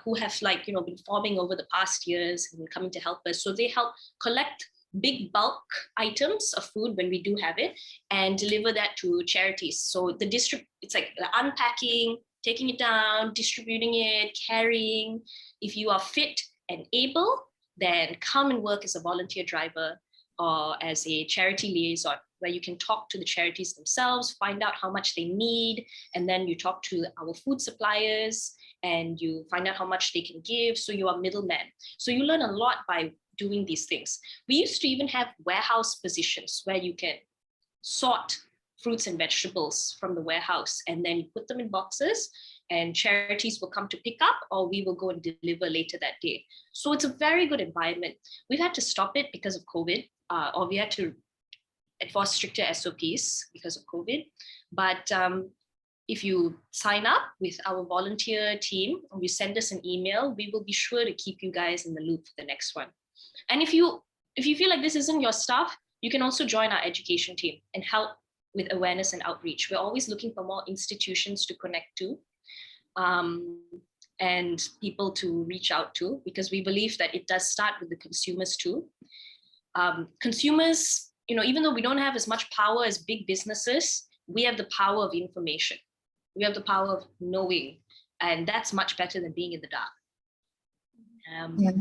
who have been forming over the past years and coming to help us. So they help collect big bulk items of food when we do have it and deliver that to charities. So it's like the unpacking, taking it down, distributing it, carrying. If you are fit and able, then come and work as a volunteer driver or as a charity liaison, where you can talk to the charities themselves, find out how much they need, and then you talk to our food suppliers and you find out how much they can give. So you are middleman. So you learn a lot by doing these things. We used to even have warehouse positions where you can sort fruits and vegetables from the warehouse, and then you put them in boxes and charities will come to pick up, or we will go and deliver later that day. So it's a very good environment. We've had to stop it because of COVID, or we had to enforce stricter SOPs because of COVID. But if you sign up with our volunteer team or you send us an email, we will be sure to keep you guys in the loop for the next one. And if you feel like this isn't your stuff, you can also join our education team and help with awareness and outreach. We're always looking for more institutions to connect to and people to reach out to, because we believe that it does start with the consumers too. Consumers, even though we don't have as much power as big businesses, we have the power of information. We have the power of knowing, and that's much better than being in the dark. Yeah,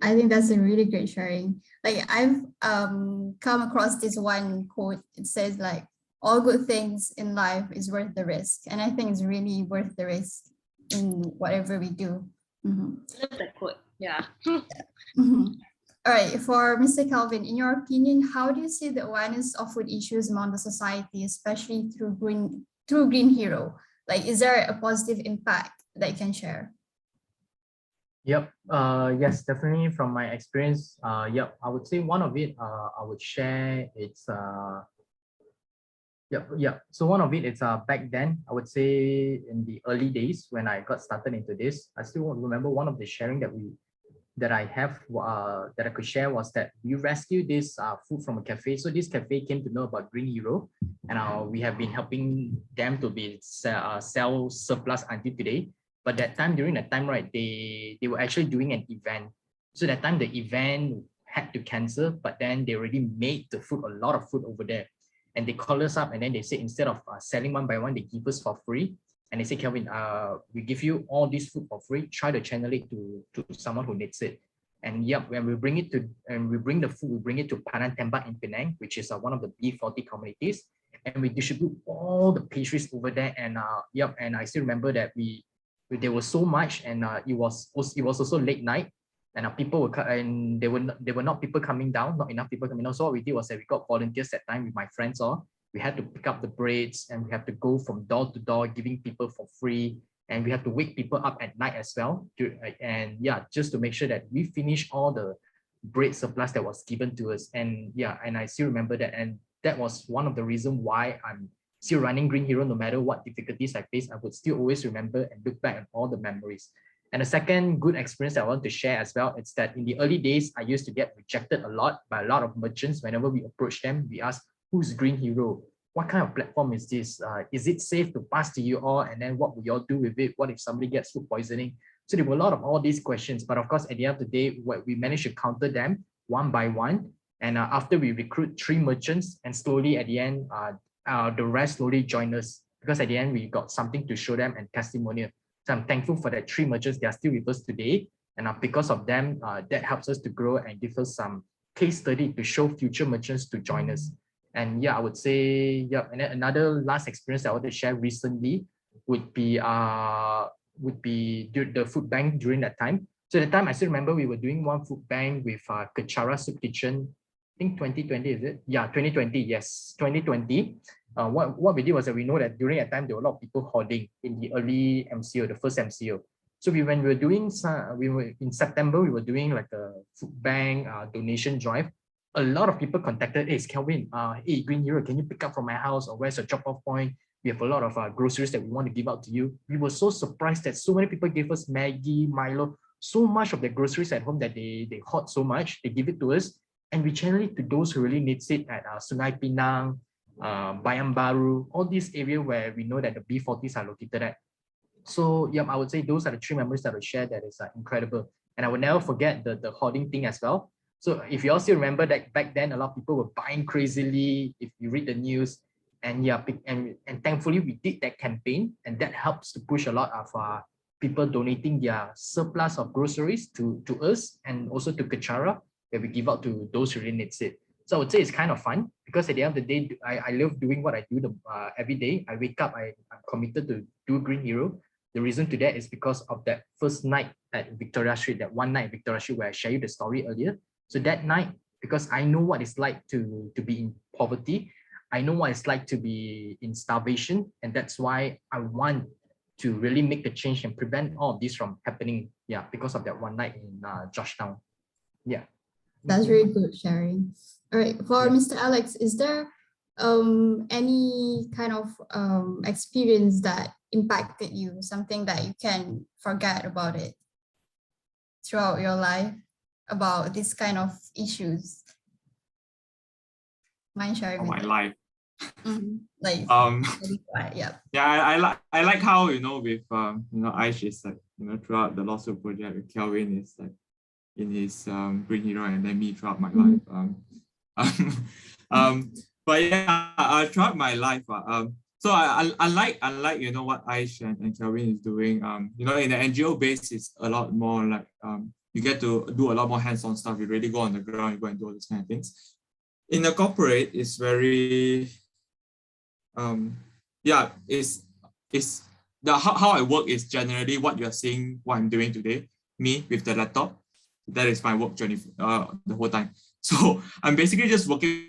I think that's a really great sharing. Like, I've come across this one quote. It says like, all good things in life is worth the risk. And I think it's really worth the risk in whatever we do. Mm-hmm. I love that quote. Yeah. Mm-hmm. All right, for Mr. Kelvin, in your opinion, how do you see the awareness of food issues among the society, especially through Green Hero? Like, is there a positive impact that you can share? Yep. Yes, definitely from my experience. Yep. I would say one of it, I would share. It's So one of it's back then, I would say in the early days when I got started into this, I still remember one of the sharing that I could share was that we rescued this food from a cafe. So this cafe came to know about Green Hero, and we have been helping them to be sell surplus until today. But during that time, right, they were actually doing an event. So that time the event had to cancel, but then they already made the food, a lot of food over there. And they called us up and then they said, instead of selling one by one, they give us for free. And they say, Kelvin, we give you all this food for free. Try to channel it to someone who needs it. And yep, when we bring it to, and we bring the food, we bring it to Panang Tembak in Penang, which is one of the B40 communities, and we distribute all the pastries over there. And yep, and I still remember that there was so much, and it was also late night, and people were and there were not people coming down, not enough people coming down. So what we did was that we got volunteers that time with my friends all. We had to pick up the breads, and we have to go from door to door giving people for free. And we have to wake people up at night as well. And yeah, just to make sure that we finish all the bread surplus that was given to us. And yeah, and I still remember that. And that was one of the reasons why I'm still running Green Hero. No matter what difficulties I face, I would still always remember and look back at all the memories. And the second good experience I want to share as well, it's that in the early days, I used to get rejected a lot by a lot of merchants. Whenever we approach them, we ask, who's Green Hero? What kind of platform is this? Is it safe to pass to you all? And then what will you all do with it? What if somebody gets food poisoning? So there were a lot of all these questions, but of course, at the end of the day, we managed to counter them one by one. And after we recruit 3 merchants, and slowly at the end, the rest slowly joined us, because at the end, we got something to show them and testimonial. So I'm thankful for that 3 merchants. They are still with us today. And because of them, that helps us to grow and give us some case study to show future merchants to join us. And yeah, I would say, yeah. And then another last experience I want to share recently would be the food bank during that time. So at the time, I still remember we were doing one food bank with Kechara Soup Kitchen. I think 2020, is it? Yeah, 2020. Yes, 2020. What we did was that we know that during that time there were a lot of people hoarding in the early MCO, the first MCO. So when we were doing in September, we were doing like a food bank donation drive. A lot of people contacted, hey, Kelvin, hey, Green Hero, can you pick up from my house, or where's your drop-off point? We have a lot of groceries that we want to give out to you. We were so surprised that so many people gave us Maggie, Milo, so much of their groceries at home that they hoard so much, they give it to us. And we channel it to those who really needs it at Sungai Pinang, Bayam Baru, all these areas where we know that the B40s are located at. So yeah, I would say those are the 3 memories that I share that is incredible. And I will never forget the hoarding thing as well. So if you all still remember that back then, a lot of people were buying crazily, if you read the news. And yeah, and thankfully we did that campaign, and that helps to push a lot of people donating their surplus of groceries to us, and also to Kechara, that we give out to those who really needs it. So I would say it's kind of fun, because at the end of the day, I love doing what I do every day. I wake up, I'm committed to do Green Hero. The reason to that is because of that first night at Victoria Street, that one night at Victoria Street where I shared you the story earlier. So that night, because I know what it's like to be in poverty, I know what it's like to be in starvation, and that's why I want to really make the change and prevent all of this from happening. Yeah, because of that one night in Georgetown. Yeah. That's really good sharing. All right, for Mr. Alex, is there any kind of experience that impacted you, something that you can forget about it throughout your life, about this kind of issues? Mind sharing? My life. Like, yeah. Yeah, I like how, with Aish is like, throughout the lawsuit project with Kelvin is like in his Green Hero, and then me throughout my life. But yeah, throughout my life, so I like what Aish and Kelvin is doing. In the NGO base, it's a lot more like you get to do a lot more hands-on stuff. You really go on the ground, you go and do all these kind of things. In the corporate, it's very it's how I work is generally what you're seeing, what I'm doing today, me with the laptop. That is my work journey the whole time. So I'm basically just working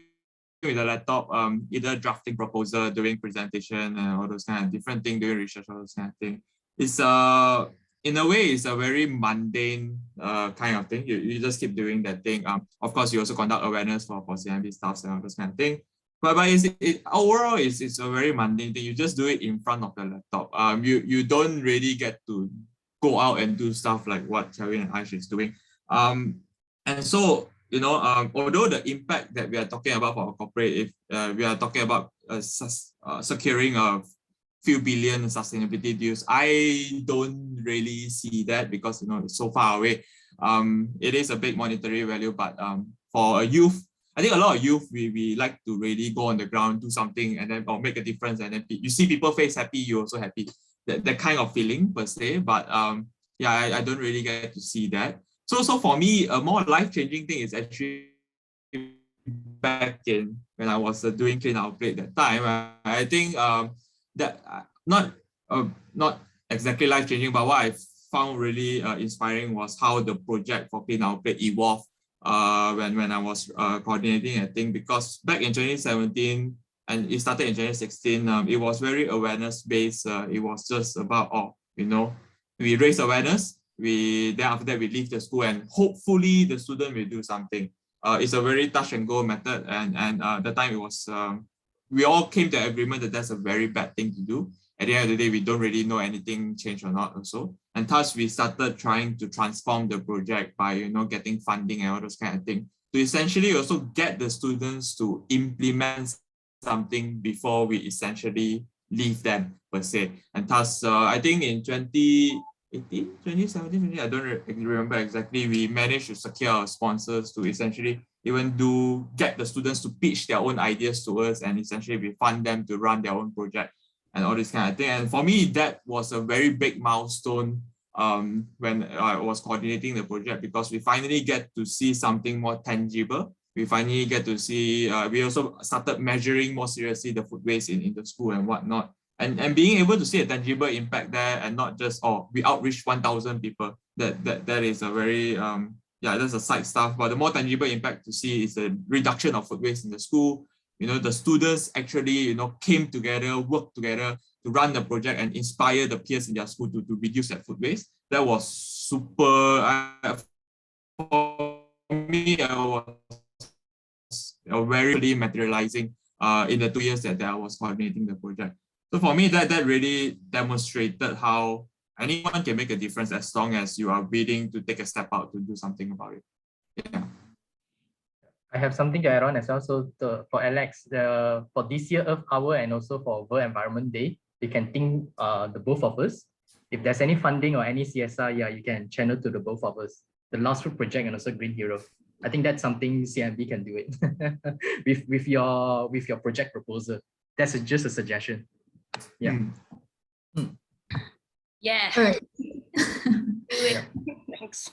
with the laptop, either drafting proposal, doing presentation, and all those kind of different things, doing research, all those kind of things. It's in a way, it's a very mundane kind of thing. You just keep doing that thing. Of course, you also conduct awareness for CIMB staffs and all those kind of thing. But overall, it's a very mundane thing. You just do it in front of the laptop. You don't really get to go out and do stuff like what Kelvin and Aish is doing. And so, although the impact that we are talking about for our corporate, if we are talking about securing a few billion sustainability deals, I don't really see that because it's so far away. It is a big monetary value, but for a youth, I think a lot of youth, we like to really go on the ground, do something, and then make a difference, and then you see people face happy, you're also happy. That kind of feeling per se, but I don't really get to see that. So for me, a more life-changing thing is actually back in when I was doing clean our plate that time. I think that not exactly life-changing, but what I found really inspiring was how the project for clean our plate evolved when I was coordinating, I think, because back in 2017 and it started in 2016, it was very awareness-based. It was just about, we raise awareness, then after that we leave the school and hopefully the student will do something. It's a very touch and go method, and the time it was, we all came to agreement that that's a very bad thing to do. At the end of the day, we don't really know anything changed or not also. And thus we started trying to transform the project by, getting funding and all those kind of things to essentially also get the students to implement something before we essentially leave them per se. And thus, I think in 2018, 2017, I don't remember exactly, we managed to secure our sponsors to essentially even get the students to pitch their own ideas to us, and essentially we fund them to run their own project and all this kind of thing. And for me, that was a very big milestone when I was coordinating the project, because we finally get to see something more tangible. We finally get to see, we also started measuring more seriously the food waste in the school and whatnot. And being able to see a tangible impact there, and not just, we outreached 1,000 people. That is a very, that's a side stuff. But the more tangible impact to see is the reduction of food waste in the school. The students actually, came together, worked together to run the project and inspire the peers in their school to reduce that food waste. That was super, for me, it was very materializing in the 2 years that I was coordinating the project. So for me, that really demonstrated how anyone can make a difference as long as you are willing to take a step out to do something about it. Yeah. I have something to add on as well. So for Alex, for this year Earth Hour and also for World Environment Day, you can think the both of us. If there's any funding or any CSR, you can channel to the both of us. The Last Fruit Project and also Green Hero. I think that's something CIMB can do it with your project proposal. That's just a suggestion. Yeah. Yeah. All right. Do it. Thanks.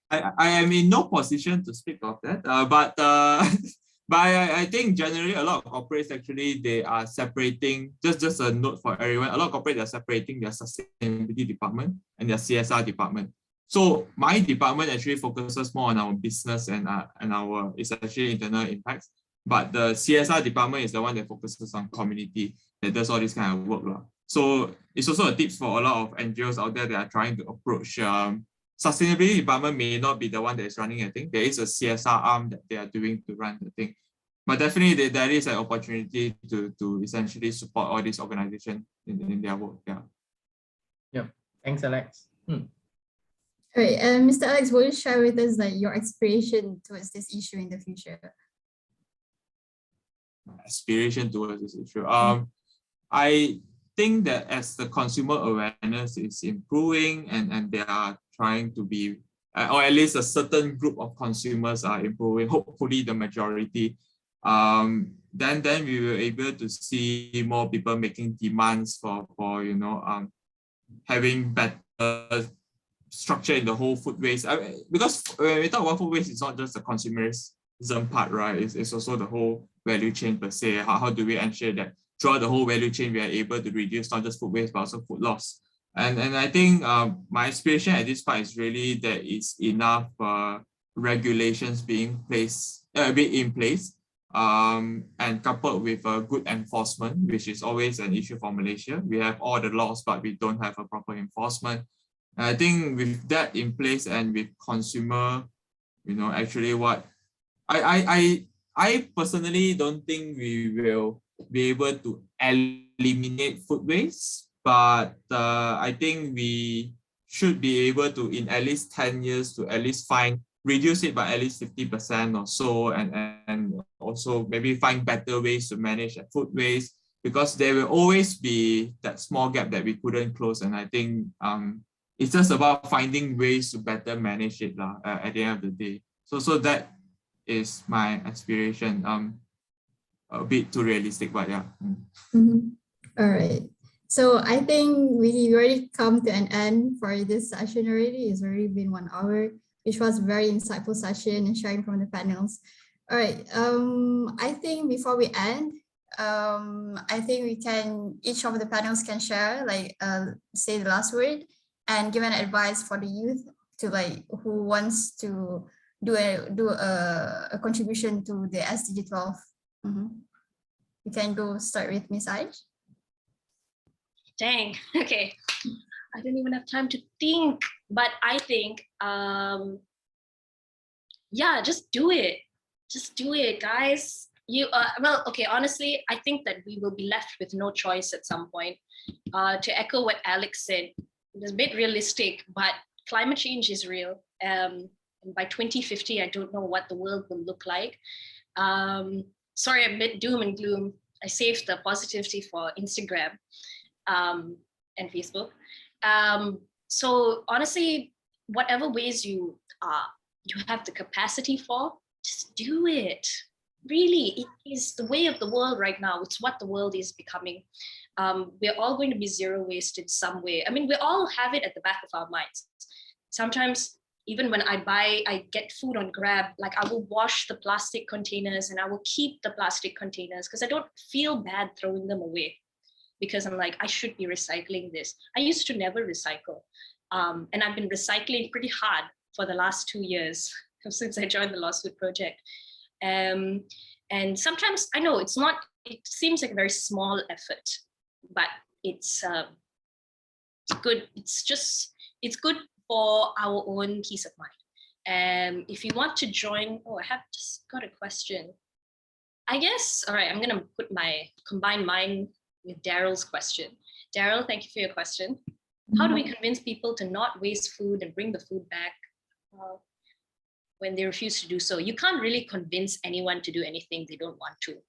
I am in no position to speak of that, but I think generally a lot of corporates actually, they are separating, just a note for everyone, a lot of corporates are separating their sustainability department and their CSR department. So my department actually focuses more on our business and our essentially internal impacts, but the CSR department is the one that focuses on community, that does all this kind of work. So it's also a tip for a lot of NGOs out there that are trying to approach sustainability department may not be the one that is running a thing. There is a CSR arm that they are doing to run the thing. But definitely there is an opportunity to essentially support all these organizations in their work. Yeah. Thanks, Alex. All right, Mr. Alex, will you share with us your aspiration towards this issue in the future? Aspiration towards this issue. I think that as the consumer awareness is improving and they are trying to be, or at least a certain group of consumers are improving, hopefully the majority, then we will be able to see more people making demands for having better structure in the whole food waste. Because when we talk about food waste, it's not just the consumerism part, right? It's also the whole value chain per se. How do we ensure that throughout the whole value chain, we are able to reduce not just food waste, but also food loss? And I think my aspiration at this part is really there is enough regulations being in place, and coupled with a good enforcement, which is always an issue for Malaysia. We have all the laws, but we don't have a proper enforcement. And I think with that in place and with consumer, actually what I personally don't think we will be able to eliminate food waste, but I think we should be able to, in at least 10 years, to at least reduce it by at least 50% or so, and also maybe find better ways to manage that food waste, because there will always be that small gap that we couldn't close. And I think it's just about finding ways to better manage it at the end of the day. So that is my aspiration. A bit too realistic, but yeah. All right. So I think we already come to an end for this session already. It's already been 1 hour. which was a very insightful session and sharing from the panels. All right, I think before we end, I think each of the panels can share, like, say the last word and give an advice for the youth to, like, who wants to do a contribution to the SDG 12. You can start with Miss Aij. Dang, okay. I don't even have time to think, but I think, yeah, just do it. Just do it, guys. Well, okay, honestly, I think that we will be left with no choice at some point. To echo what Alex said, it's a bit realistic, but climate change is real. And by 2050, I don't know what the world will look like. Sorry, a bit doom and gloom. I saved the positivity for Instagram and Facebook. So honestly, whatever ways you have the capacity for, just do it. Really, it is the way of the world right now. It's what the world is becoming. We're all going to be zero waste in some way. I mean, we all have it at the back of our minds. Sometimes, even when I get food on Grab, like, I will wash the plastic containers and I will keep the plastic containers because I don't feel bad throwing them away, because I'm like, I should be recycling this. I used to never recycle. And I've been recycling pretty hard for the last 2 years since I joined the Lost Food Project. And sometimes, I know it seems like a very small effort, but it's good. It's good for our own peace of mind. And if you want to join, I have just got a question. I guess, all right, I'm gonna combine mine with Daryl's question. Daryl, thank you for your question. How do we convince people to not waste food and bring the food back when they refuse to do so? You can't really convince anyone to do anything they don't want to.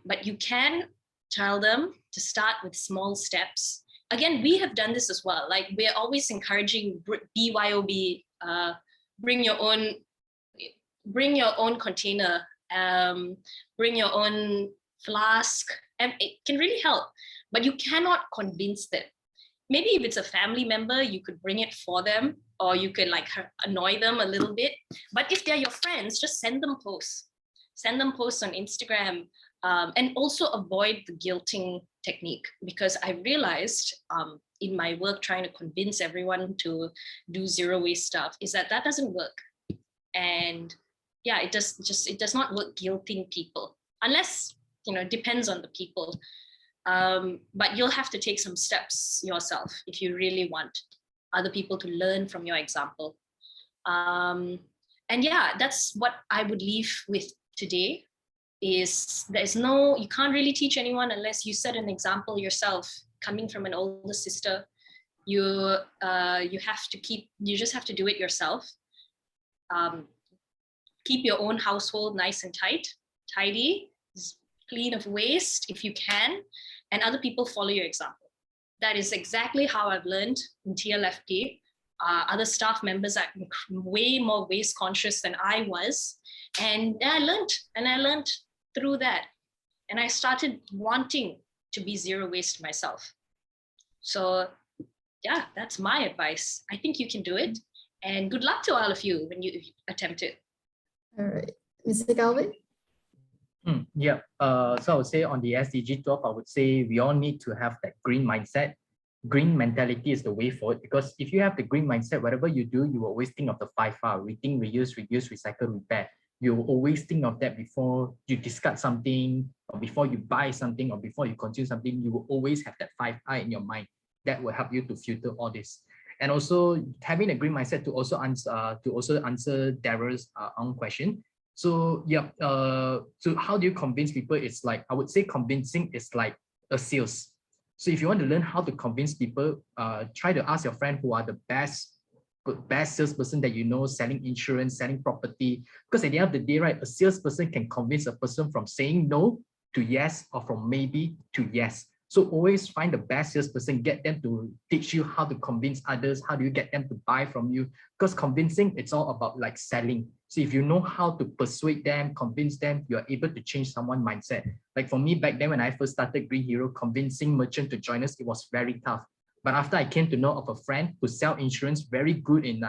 But you can tell them to start with small steps. Again, we have done this as well. Like, we're always encouraging BYOB, bring your own container, bring your own flask, and it can really help, but you cannot convince them. Maybe if it's a family member, you could bring it for them, or you could, like, annoy them a little bit. But if they're your friends, just send them posts. Send them posts on Instagram, and also avoid the guilting technique, because I realized in my work trying to convince everyone to do zero waste stuff is that doesn't work. And yeah, it does not work guilting people, unless, it depends on the people. But you'll have to take some steps yourself if you really want other people to learn from your example. And yeah, that's what I would leave with today. Is you can't really teach anyone unless you set an example yourself. Coming from an older sister, you just have to do it yourself. Keep your own household nice and tidy, clean of waste if you can, and other people follow your example. That is exactly how I've learned in TLFP. Other staff members are way more waste conscious than I was. And I learned through that. And I started wanting to be zero waste myself. So yeah, that's my advice. I think you can do it. And good luck to all of you when you attempt it. All right, Mr. Calvin? Yeah, so I would say on the SDG 12, I would say we all need to have that green mindset. Green mentality is the way forward, because if you have the green mindset, whatever you do, you will always think of the 5R: rethink, reuse, reduce, recycle, repair. You will always think of that before you discard something, or before you buy something, or before you consume something. You will always have that 5R in your mind. That will help you to filter all this. And also having a green mindset to also answer Daryl's own question. So yeah, so how do you convince people? It's like, I would say convincing is like a sales. So if you want to learn how to convince people, try to ask your friend who are the best salesperson that you know, selling insurance, selling property. Because at the end of the day, right, a salesperson can convince a person from saying no to yes, or from maybe to yes. So always find the best salesperson, get them to teach you how to convince others. How do you get them to buy from you? Because convincing, it's all about like selling. So if you know how to persuade them, convince them, you're able to change someone's mindset. Like for me back then, when I first started Green Hero, convincing merchant to join us, it was very tough. But after I came to know of a friend who sell insurance very good in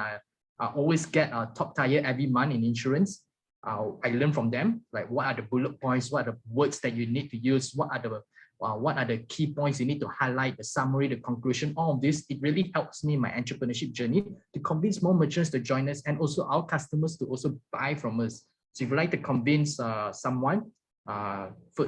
always get a top tier every month in insurance. I learn from them, like what are the bullet points, what are the words that you need to use, what are the key points you need to highlight, the summary, the conclusion, all of this. It really helps me in my entrepreneurship journey to convince more merchants to join us and also our customers to also buy from us. So if you like to convince someone,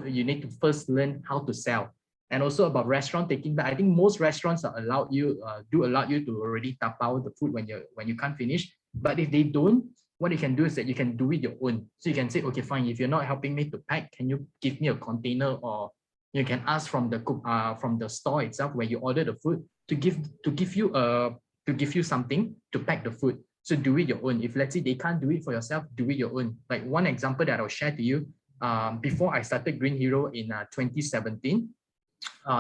you need to first learn how to sell. And also about restaurant taking back, I think most restaurants are allow you to already tap out the food when you can't finish. But if they don't, what you can do is that you can do it your own. So you can say, okay, fine, if you're not helping me to pack, can you give me a container, or you can ask from the store itself where you order the food to give you something to pack the food. So do it your own. If let's say they can't do it for yourself, do it your own. Like one example that I'll share to you, before I started Green Hero in 2017,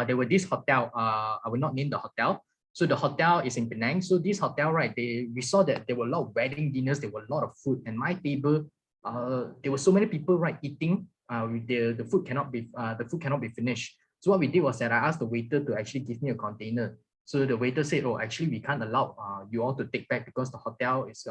there were this hotel, I will not name the hotel. So the hotel is in Penang. So this hotel, right, we saw that there were a lot of wedding dinners, there were a lot of food, and my table, there were so many people, right, eating. The food cannot be finished. So what we did was that I asked the waiter to actually give me a container. So the waiter said, oh, actually we can't allow you all to take back because the hotel is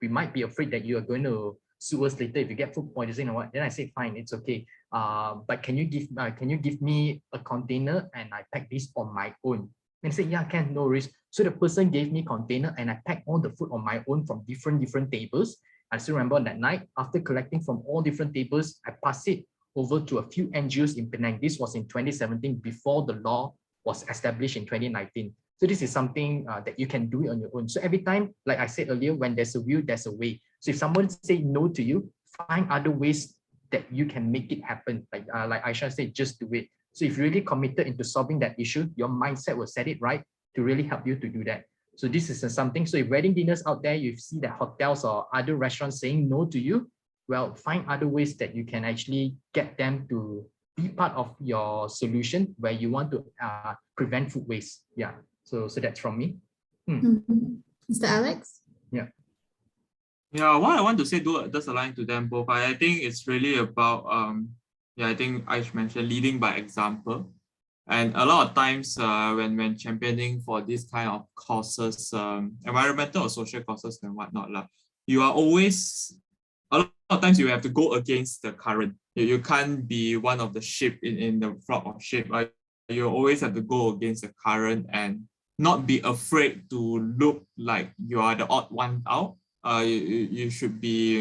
we might be afraid that you are going to sue us later if you get food poisoning or what. Then I said, fine, it's okay. But can you give me a container and I pack this on my own? And I said, yeah, can, no risk. So the person gave me container and I packed all the food on my own from different tables. I still remember on that night, after collecting from all different tables, I passed it over to a few NGOs in Penang. This was in 2017, before the law was established in 2019. So this is something that you can do it on your own. So every time, like I said earlier, when there's a will, there's a way. So if someone say no to you, find other ways that you can make it happen. Like Aisha said, just do it. So if you're really committed into solving that issue, your mindset will set it right to really help you to do that. So this is something. So if wedding dinners out there, you see that hotels or other restaurants saying no to you, well, find other ways that you can actually get them to be part of your solution where you want to prevent food waste. Yeah. So that's from me. Mr. Alex? Yeah. Yeah, what I want to say does align to them both. I think it's really about I think Aish mentioned leading by example. And a lot of times when championing for this kind of causes, environmental or social causes and whatnot, you are always, a lot of times you have to go against the current. You can't be one of the sheep in the flock of sheep. You always have to go against the current and not be afraid to look like you are the odd one out. You should be,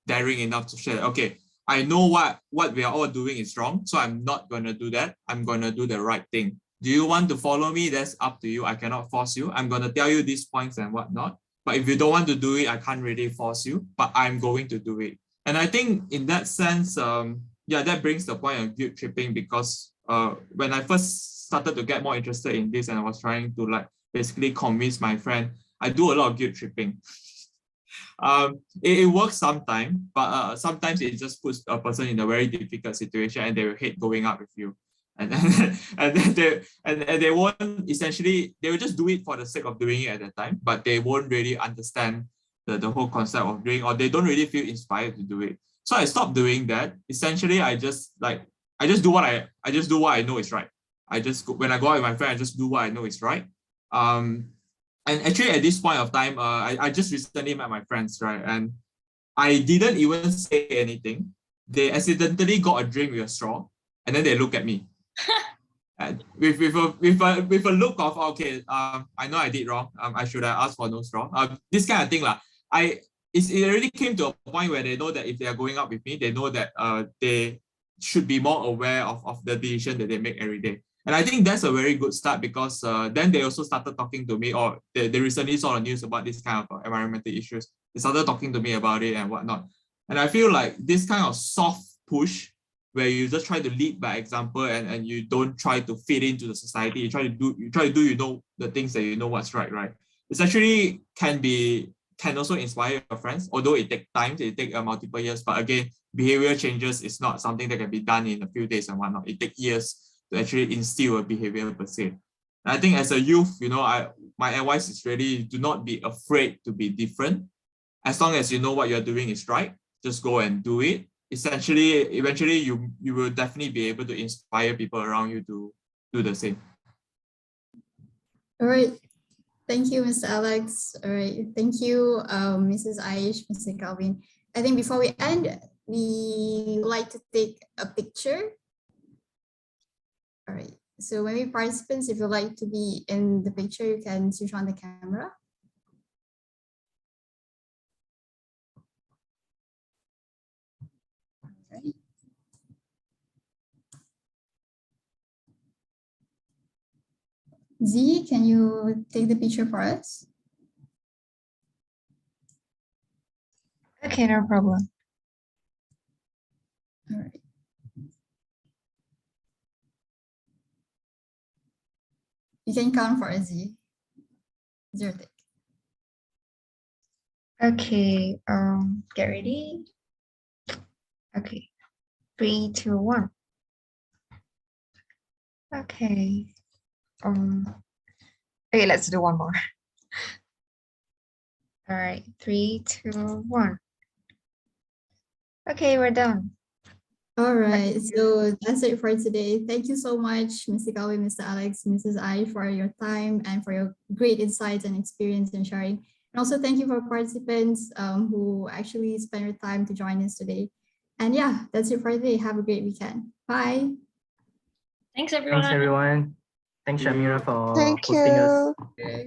daring enough to share. Okay, I know what we are all doing is wrong, so I'm not going to do that. I'm going to do the right thing. Do you want to follow me? That's up to you. I cannot force you. I'm going to tell you these points and whatnot. But if you don't want to do it, I can't really force you, but I'm going to do it. And I think in that sense, that brings the point of guilt tripping, because when I first started to get more interested in this and I was trying to basically convince my friend, I do a lot of guilt tripping. It works sometimes, but sometimes it just puts a person in a very difficult situation and they will hate going out with you. And they won't, essentially, they will just do it for the sake of doing it at the time, but they won't really understand the whole concept of doing, or they don't really feel inspired to do it. So I stopped doing that. Essentially, I just do what I know is right. When I go out with my friend, I just do what I know is right. And actually, at this point of time, I just recently met my friends, right? And I didn't even say anything. They accidentally got a drink with a straw, and then they look at me. And with a look of, okay, I know I did wrong. I should have asked for no straw. This kind of thing, it already came to a point where they know that if they are going out with me, they know that they should be more aware of the decision that they make every day. And I think that's a very good start, because then they also started talking to me, or they recently saw the news about this kind of environmental issues. They started talking to me about it and whatnot. And I feel like this kind of soft push, where you just try to lead by example and you don't try to fit into the society, you try to do the things that you know what's right. It's actually can also inspire your friends, although it takes time, it takes multiple years. But again, behavior changes is not something that can be done in a few days and whatnot. It takes years to actually instill a behavior per se. And I think as a youth, my advice is really, do not be afraid to be different. As long as you know what you're doing is right, just go and do it. Eventually you will definitely be able to inspire people around you to do the same. All right. Thank you, Mr. Alex. All right. Thank you, Mrs. Aish, Mr. Calvin. I think before we end, we would like to take a picture. All right. So maybe participants, if you'd like to be in the picture, you can switch on the camera. All right. Z, can you take the picture for us? Okay, no problem. All right. You can count for us, Z. Zero take. Okay, get ready. Okay, 3, 2, 1. Okay. Okay, let's do one more. All right, 3, 2, 1. Okay, we're done. All right, you. so that's it for today. Thank you so much, Mr. Calvin, Mr. Alex, Mrs. I, for your time and for your great insights and experience and sharing. And also thank you for participants who actually spent your time to join us today. And yeah, that's it for today. Have a great weekend. Bye. Thanks, everyone. Thanks, everyone. Thanks, Thank you. Shamira, for Thank hosting us. you.